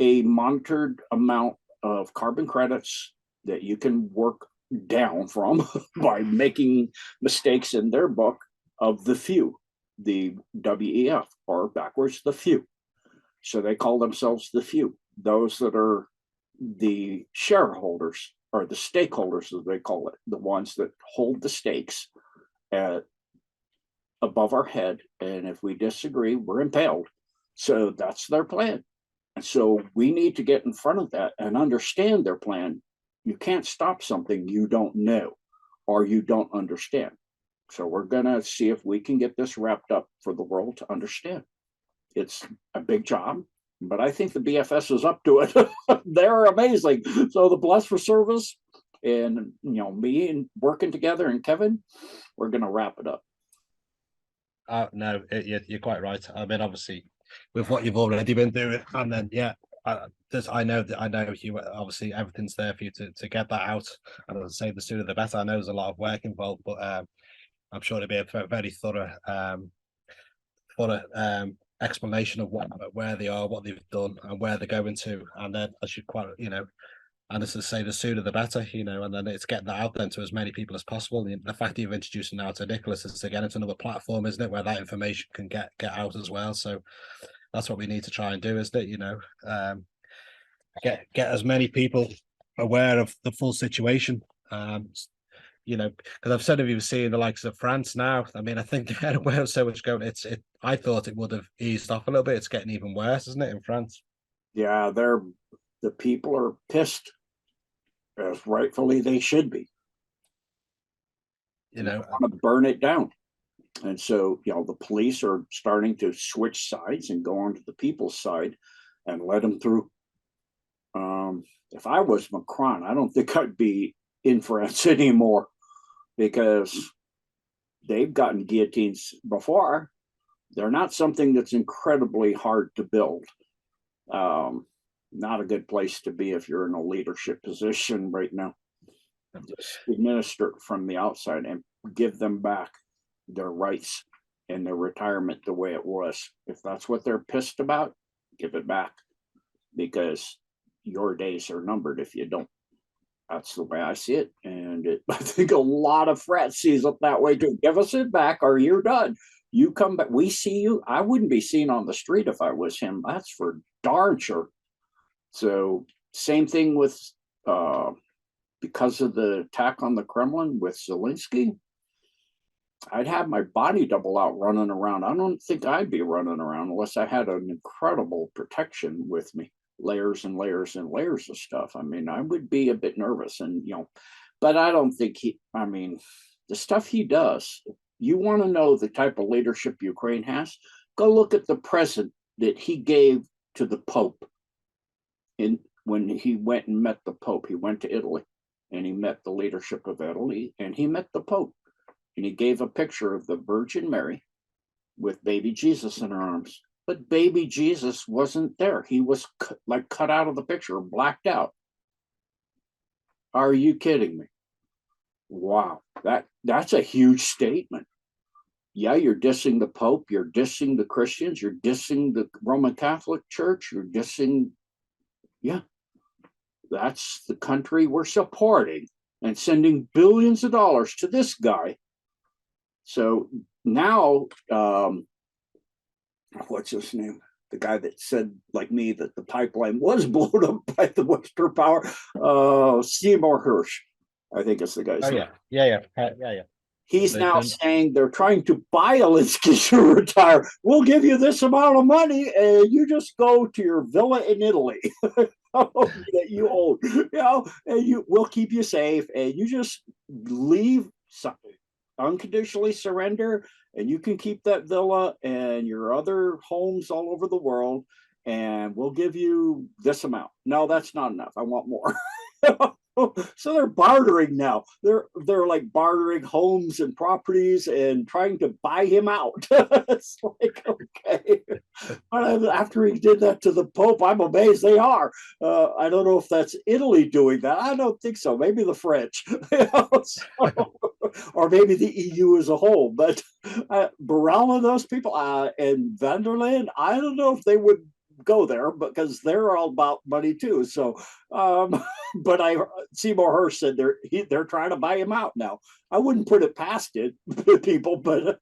a monitored amount of carbon credits that you can work down from by making mistakes in their book of the few, the WEF, or backwards, the few. So they call themselves the few. Those that are the shareholders or the stakeholders, as they call it, the ones that hold the stakes above our head. And if we disagree, we're impaled. So that's their plan. And so we need to get in front of that and understand their plan. You can't stop something you don't know or you don't understand. So we're going to see if we can get this wrapped up for the world to understand. It's a big job, but I think the BFS is up to it. They're amazing. So the Blessed for Service and, me and working together and Kevin, we're going to wrap it up. No, you're quite right. I mean, obviously, with what you've already been doing, and then I know you obviously everything's there for you to get that out. And as I say, the sooner the better. I know there's a lot of work involved, but I'm sure it'll be a very thorough explanation of where they are, what they've done, and where they're going to. And then I should and as I say, the sooner the better, and then it's getting that out then to as many people as possible. The fact that you've introduced now to Nicholas is, again, it's another platform, isn't it, where that information can get out as well. So that's what we need to try and do, isn't it? Get as many people aware of the full situation. Because I've said, if you've seen the likes of France now, I mean, I think they're aware of so much going. I thought it would have eased off a little bit. It's getting even worse, isn't it, in France? Yeah, the people are pissed, as rightfully they should be. They want to burn it down. And so, the police are starting to switch sides and go onto the people's side and let them through. If I was Macron, I don't think I'd be in France anymore, because they've gotten guillotines before. They're not something that's incredibly hard to build. Not a good place to be if you're in a leadership position right now. Just administer it from the outside and give them back their rights and their retirement the way it was. If that's what they're pissed about, give it back, because your days are numbered if you don't. That's the way I see it. And I think a lot of France sees it that way too. Give us it back or you're done. You come back, we see you. I wouldn't be seen on the street if I was him. That's for darn sure. So same thing with, because of the attack on the Kremlin with Zelensky, I'd have my body double out running around. I don't think I'd be running around unless I had an incredible protection with me, layers and layers and layers of stuff. I mean, I would be a bit nervous, and but I don't think the stuff he does. You want to know the type of leadership Ukraine has? Go look at the present that he gave to the Pope. When he went and met the Pope, he went to Italy and he met the leadership of Italy and he met the Pope. And he gave a picture of the Virgin Mary with baby Jesus in her arms. But baby Jesus wasn't there. He was cut out of the picture, blacked out. Are you kidding me? Wow, that's a huge statement. Yeah, you're dissing the Pope, you're dissing the Christians, you're dissing the Roman Catholic Church, you're dissing, that's the country we're supporting and sending billions of dollars to this guy. So now, what's his name? The guy that said, like me, that the pipeline was blown up by the Western Power, Seymour Hirsch, I think it's the guy's name. Yeah. He's now saying they're trying to buy Alinsky to retire. We'll give you this amount of money, and you just go to your villa in Italy that you own, and we'll keep you safe, and you just leave, unconditionally surrender, and you can keep that villa and your other homes all over the world, and we'll give you this amount. No, that's not enough. I want more. So they're bartering now. They're like bartering homes and properties and trying to buy him out. It's like, okay. But after he did that to the Pope, I'm amazed they are. I don't know if that's Italy doing that. I don't think so. Maybe the French, or maybe the EU as a whole. But Burrell and those people, and van der Leyen, I don't know if they would go there because they're all about money too. So, but Seymour Hirsch said they're trying to buy him out now. I wouldn't put it past people, but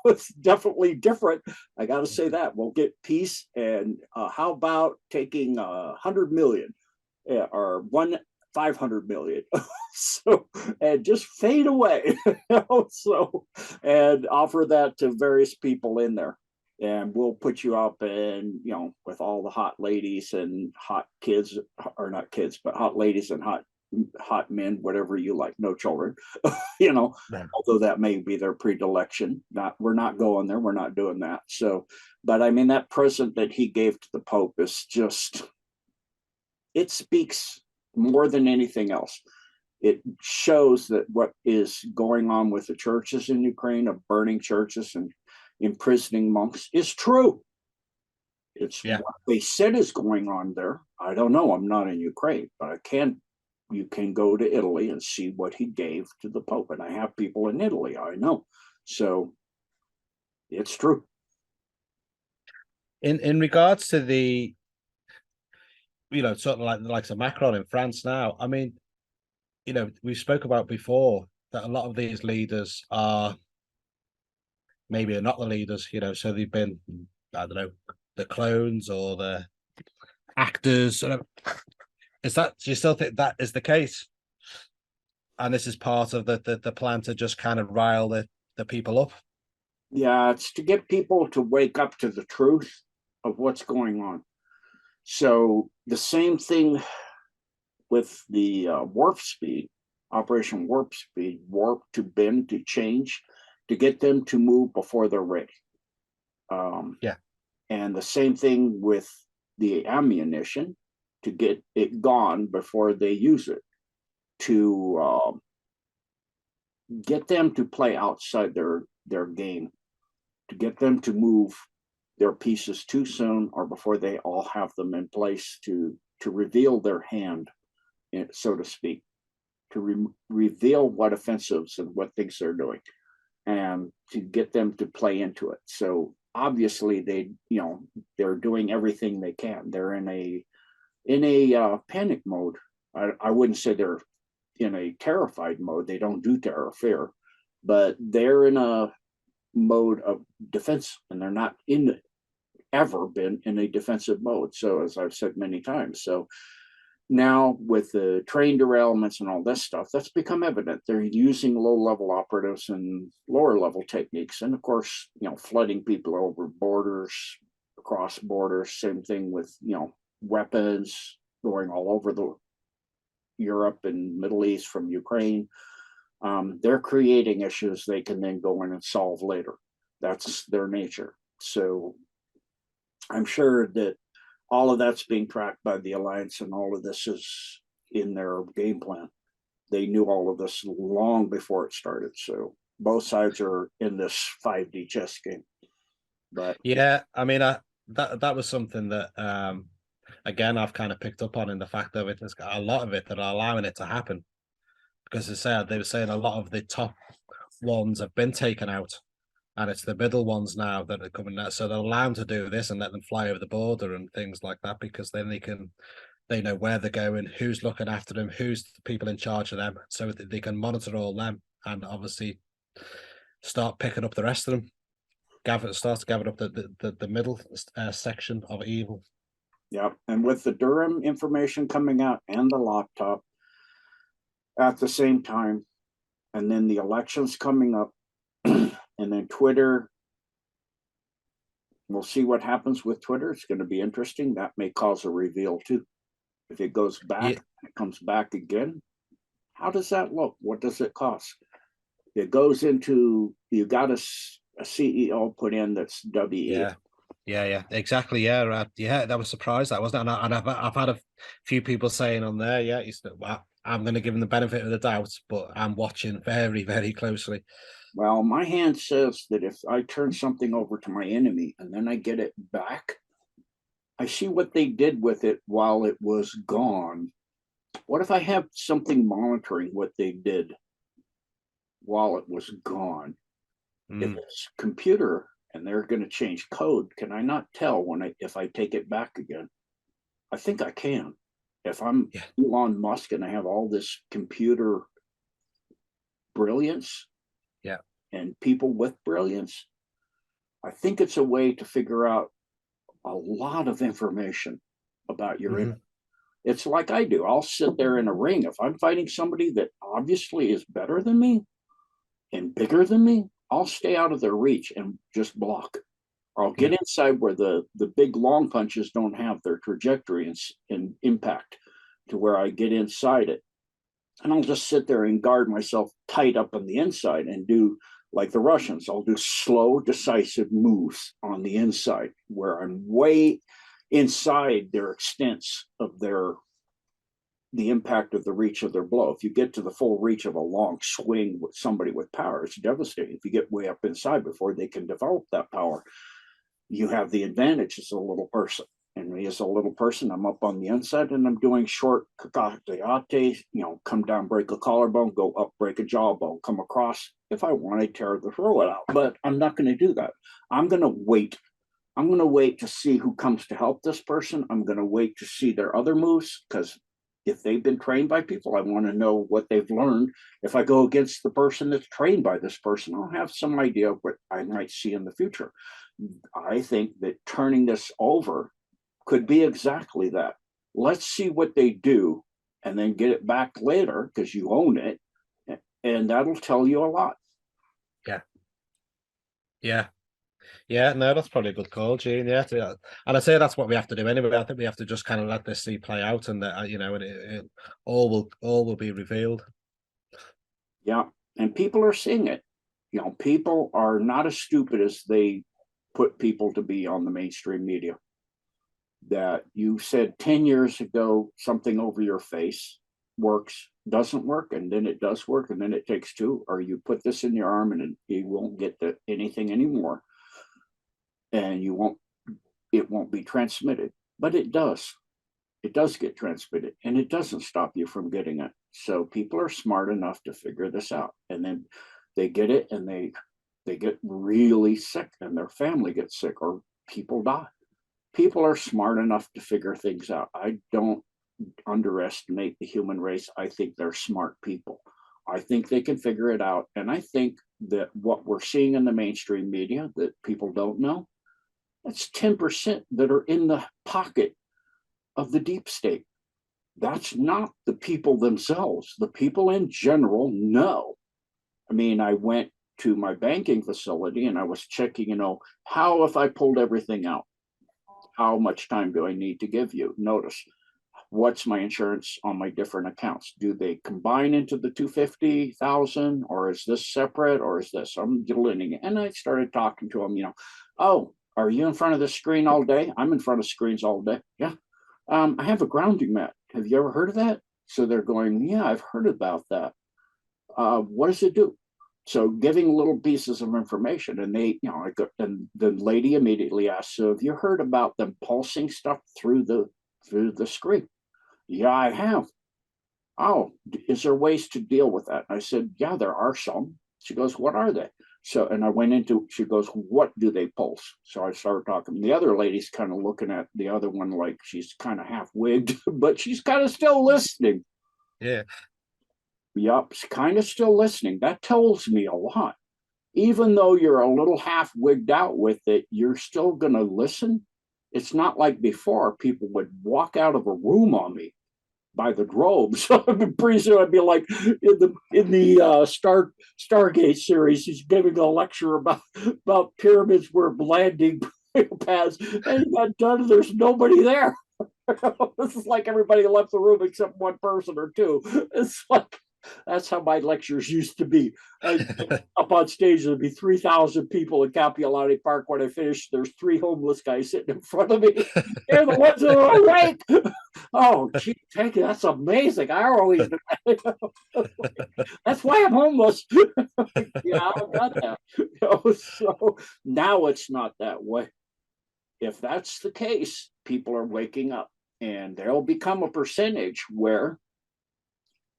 it's definitely different. I got to say that we'll get peace. And how about taking 100 million or 500 million? So, and just fade away. So, and offer that to various people in there. And we'll put you up and, with all the hot ladies and hot kids, or not kids, but hot ladies and hot men, whatever you like, no children, although that may be their predilection. We're not going there. We're not doing that. So, but I mean, that present that he gave to the Pope is just, it speaks more than anything else. It shows that what is going on with the churches in Ukraine, of burning churches and imprisoning monks, is true. It's what they said is going on there. I don't know. I'm not in Ukraine, but you can go to Italy and see what he gave to the Pope. And I have people in Italy, I know. So it's true. In regards to the, sort of like Macron in France now, I mean, we spoke about before that a lot of these leaders are maybe not the leaders, so they've been, I don't know, the clones or the actors. Do you still think that is the case? And this is part of the plan to just kind of rile the people up? Yeah, it's to get people to wake up to the truth of what's going on. So the same thing with the warp speed, Operation Warp Speed, warp to bend, to change, to get them to move before they're ready. And the same thing with the ammunition, to get it gone before they use it, to get them to play outside their game, to get them to move their pieces too soon or before they all have them in place, to reveal their hand, so to speak, to reveal what offensives and what things they're doing, and to get them to play into it. So obviously they're doing everything they can. They're in a panic mode. I wouldn't say they're in a terrified mode. They don't do terror fear, but they're in a mode of defense, and they're not ever been in a defensive mode. So as I've said many times, so now with the train derailments and all this stuff, that's become evident. They're using low-level operatives and lower-level techniques, and of course, flooding people over borders, across borders. Same thing with weapons going all over the Europe and Middle East from Ukraine. They're creating issues they can then go in and solve later. That's their nature. So I'm sure that all of that's being tracked by the Alliance, and all of this is in their game plan. They knew all of this long before it started. So both sides are in this 5D chess game. But yeah, I mean, that was something that again I've kind of picked up on, in the fact that there's a lot of it that are allowing it to happen, because they were saying a lot of the top ones have been taken out, and it's the middle ones now that are coming out. So they'll allow them to do this and let them fly over the border and things like that, because then they know where they're going, who's looking after them, who's the people in charge of them, so that they can monitor all them. And obviously start picking up the rest of them. Starts to gather up the middle section of evil. Yeah, and with the Durham information coming out and the laptop at the same time, and then the elections coming up, and then Twitter, we'll see what happens with Twitter. It's going to be interesting. That may cause a reveal too. If it goes back, it comes back again. How does that look? What does it cost? It goes into, you got a CEO put in that's WE. Yeah, exactly. Yeah, right. Yeah, that was surprised. That wasn't, and I've had a few people saying on there, yeah, well, I'm going to give him the benefit of the doubt, but I'm watching very, very closely. Well, my hand says that if I turn something over to my enemy and then I get it back, I see what they did with it while it was gone. What if I have something monitoring what they did while it was gone? If it's computer and they're going to change code, can I not tell if I take it back again? I think I can. If I'm Elon Musk and I have all this computer brilliance, and people with brilliance, I think it's a way to figure out a lot of information about your enemy. It's like I do. I'll sit there in a ring. If I'm fighting somebody that obviously is better than me and bigger than me, I'll stay out of their reach and just block. Or I'll get inside where the big long punches don't have their trajectory and impact, to where I get inside it. And I'll just sit there and guard myself tight up on the inside and do like the Russians. I'll do slow, decisive moves on the inside where I'm way inside their extents of the impact of the reach of their blow. If you get to the full reach of a long swing with somebody with power, it's devastating. If you get way up inside before they can develop that power, you have the advantage as a little person. And me as a little person, I'm up on the inside and I'm doing short kakate, come down, break a collarbone, go up, break a jawbone, come across. If I want to tear the throat out, but I'm not going to do that. I'm going to wait. I'm going to wait to see who comes to help this person. I'm going to wait to see their other moves, because if they've been trained by people, I want to know what they've learned. If I go against the person that's trained by this person, I'll have some idea of what I might see in the future. I think that turning this over could be exactly that. Let's see what they do and then get it back later, because you own it, and that'll tell you a lot. No, that's probably a good call, Gene. Yeah, and I say that's what we have to do anyway. I think we have to just kind of let this play out, and and it all will be revealed. Yeah, and people are seeing it. People are not as stupid as they put people to be on the mainstream media. That you said 10 years ago something over your face works, doesn't work, and then it does work, and then it takes two, or you put this in your arm and you won't get anything anymore, and it won't be transmitted. But it does get transmitted, and it doesn't stop you from getting it. So people are smart enough to figure this out, and then they get it, and they get really sick, and their family gets sick, or people die. People are smart enough to figure things out. I don't underestimate the human race. I think they're smart people. I think they can figure it out. And I think that what we're seeing in the mainstream media that people don't know, that's 10% that are in the pocket of the deep state. That's not the people themselves. The people in general know. I mean, I went to my banking facility and I was checking, how if I pulled everything out? How much time do I need to give you? Notice, what's my insurance on my different accounts? Do they combine into the 250,000, or is this separate, or is this? I'm delineating. And I started talking to them, oh, are you in front of the screen all day? I'm in front of screens all day. Yeah. I have a grounding mat. Have you ever heard of that? So they're going, yeah, I've heard about that. What does it do? So giving little pieces of information, and and the lady immediately asked, so have you heard about them pulsing stuff through the screen? Yeah, I have. Oh, is there ways to deal with that? I said, yeah, there are some. She goes, what are they? So, and I went into, she goes, what do they pulse? So I started talking. The other lady's kind of looking at the other one like she's kind of half wigged, but she's kind of still listening. Yeah. Yup, kind of still listening. That tells me a lot. even though you're a little half wigged out with it, you're still going to listen. It's not like before people would walk out of a room on me by the droves. Pretty soon I'd be like in the Stargate series. He's giving a lecture about pyramids where landing pads, and he got done. And there's nobody there. This is like everybody left the room except one person or two. It's like that's how my lectures used to be. Up on stage, there'd be 3,000 people in Kapiolani Park. When I finished, there's 3 homeless guys sitting in front of me. They're the ones that are awake. Oh, gee, thank you. That's amazing. I always that's why I'm homeless. Yeah, I got that. So now it's not that way. If that's the case, people are waking up, and there'll become a percentage where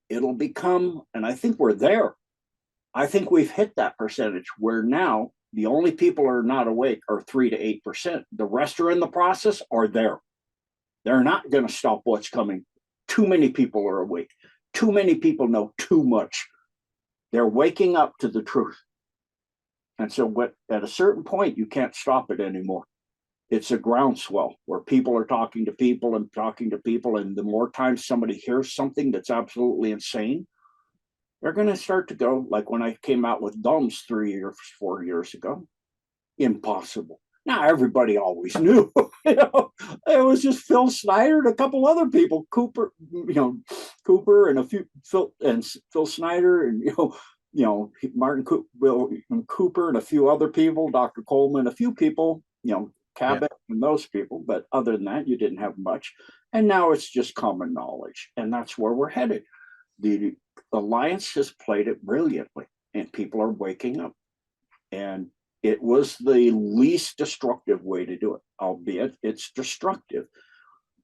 it'll become, and I think we're there. I think we've hit that percentage where now the only people are not awake are 3 to 8%. The rest are in the process or there. They're not going to stop what's coming. Too many people are awake. Too many people know too much. They're waking up to the truth. And so at a certain point, you can't stop it anymore. It's a groundswell where people are talking to people and talking to people. And the more times somebody hears something that's absolutely insane, they're going to start to go, like when I came out with DUMS 3 or 4 years ago, impossible. Now, everybody always knew, it was just Phil Snyder and a couple other people, Cooper and a few, Phil Snyder and, Martin Cooper and a few other people, Dr. Coleman, a few people, Cabot and those people. But other than that, you didn't have much. And now it's just common knowledge. And that's where we're headed. The Alliance has played it brilliantly, and people are waking up. And it was the least destructive way to do it, albeit it's destructive.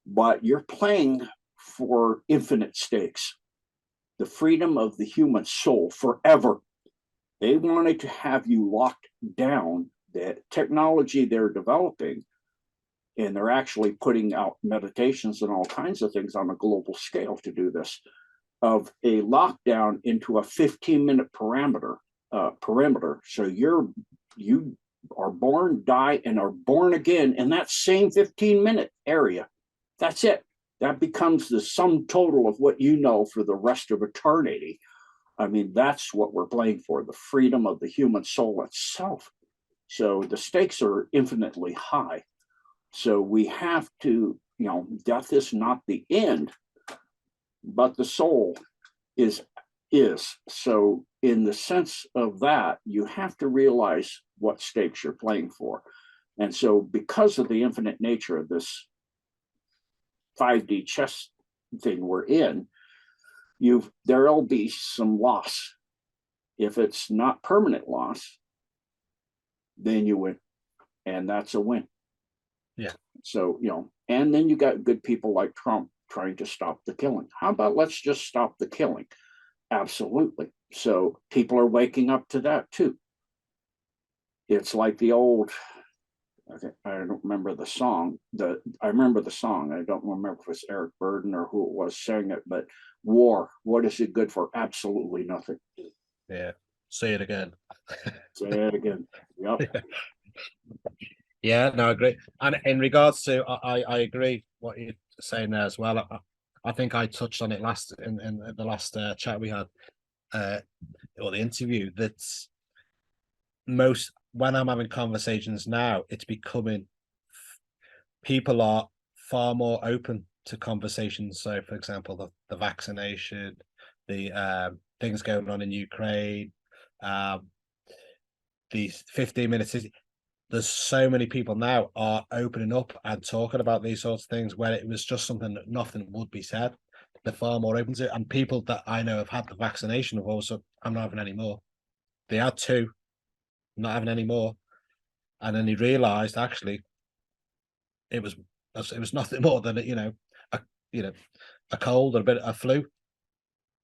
But you're playing for infinite stakes, the freedom of the human soul forever. They wanted to have you locked down. The technology they're developing, and they're actually putting out meditations and all kinds of things on a global scale to do this, of a lockdown into a 15-minute perimeter. So you are born, die, and are born again in that same 15-minute area. That's it. That becomes the sum total of what you know for the rest of eternity. I mean, that's what we're playing for, the freedom of the human soul itself. So the stakes are infinitely high. So we have to, death is not the end, but the soul is. So in the sense of that, you have to realize what stakes you're playing for. And so because of the infinite nature of this 5D chess thing we're in, there'll be some loss. If it's not permanent loss, then you win. And that's a win. Yeah. So, and then you got good people like Trump trying to stop the killing. How about let's just stop the killing? Absolutely. So people are waking up to that too. It's like the old, I don't remember the song. I remember the song. I don't remember if it was Eric Burden or who it was saying it, but war, what is it good for? Absolutely nothing. Yeah. Say it again. Say it again. Yep. Yeah, no, I agree. And in regards to, I agree what you're saying there as well. I think I touched on it in the last chat we had, or the interview, that when I'm having conversations now, it's becoming, people are far more open to conversations. So, for example, the vaccination, the things going on in Ukraine, these 15 minutes. There's so many people now are opening up and talking about these sorts of things where it was just something that nothing would be said. They're far more open to it. And people that I know have had the vaccination have also, I'm not having any more. They had 2, not having any more. And then he realized actually it was nothing more than a cold or a bit of a flu.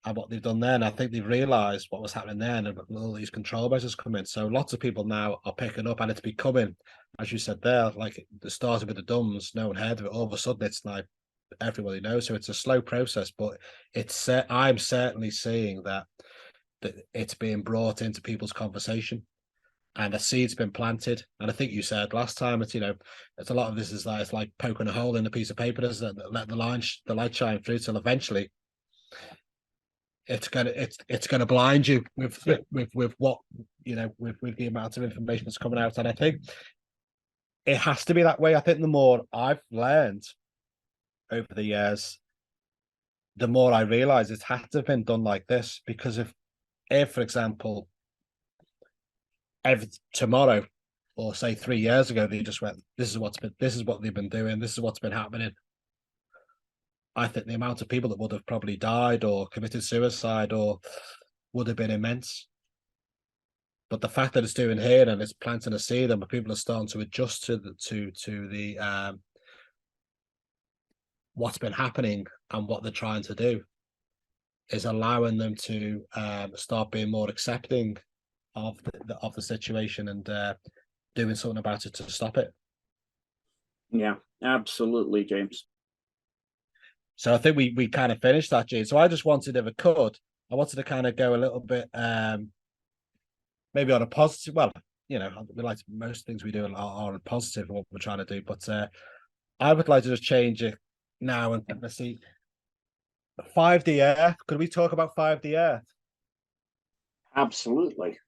And what they've done there, and I think they've realised what was happening there, and all these control measures come in. So lots of people now are picking up, and it's becoming, as you said there, like it started with the DUMS, no one heard of it. All of a sudden, it's like everybody knows. So it's a slow process, but I'm certainly seeing that it's being brought into people's conversation. and a seed's been planted. And I think you said last time, it's, you know, it's a lot of this is like, it's like poking a hole in a piece of paper, doesn't it? Let the light shine through till eventually it's gonna blind you with what, you know, with the amount of information that's coming out. And I think it has to be that way. I think the more I've learned over the years, the more I realize it had to have been done like this. Because if for example, tomorrow, or say 3 years ago, they just went, this is what they've been doing, this is what's been happening, I think the amount of people that would have probably died or committed suicide or would have been immense. But the fact that it's doing here and it's planting a seed, and people are starting to adjust to the what's been happening and what they're trying to do, is allowing them to start being more accepting of the situation and doing something about it to stop it. Yeah, absolutely, James. So I think we kind of finished that, Gene. So I just wanted, if I could, I wanted to kind of go a little bit maybe on a positive. Well, you know, we like most things we do are positive what we're trying to do, but I would like to just change it now and let's see. 5D Earth. Could we talk about 5D Earth? Absolutely.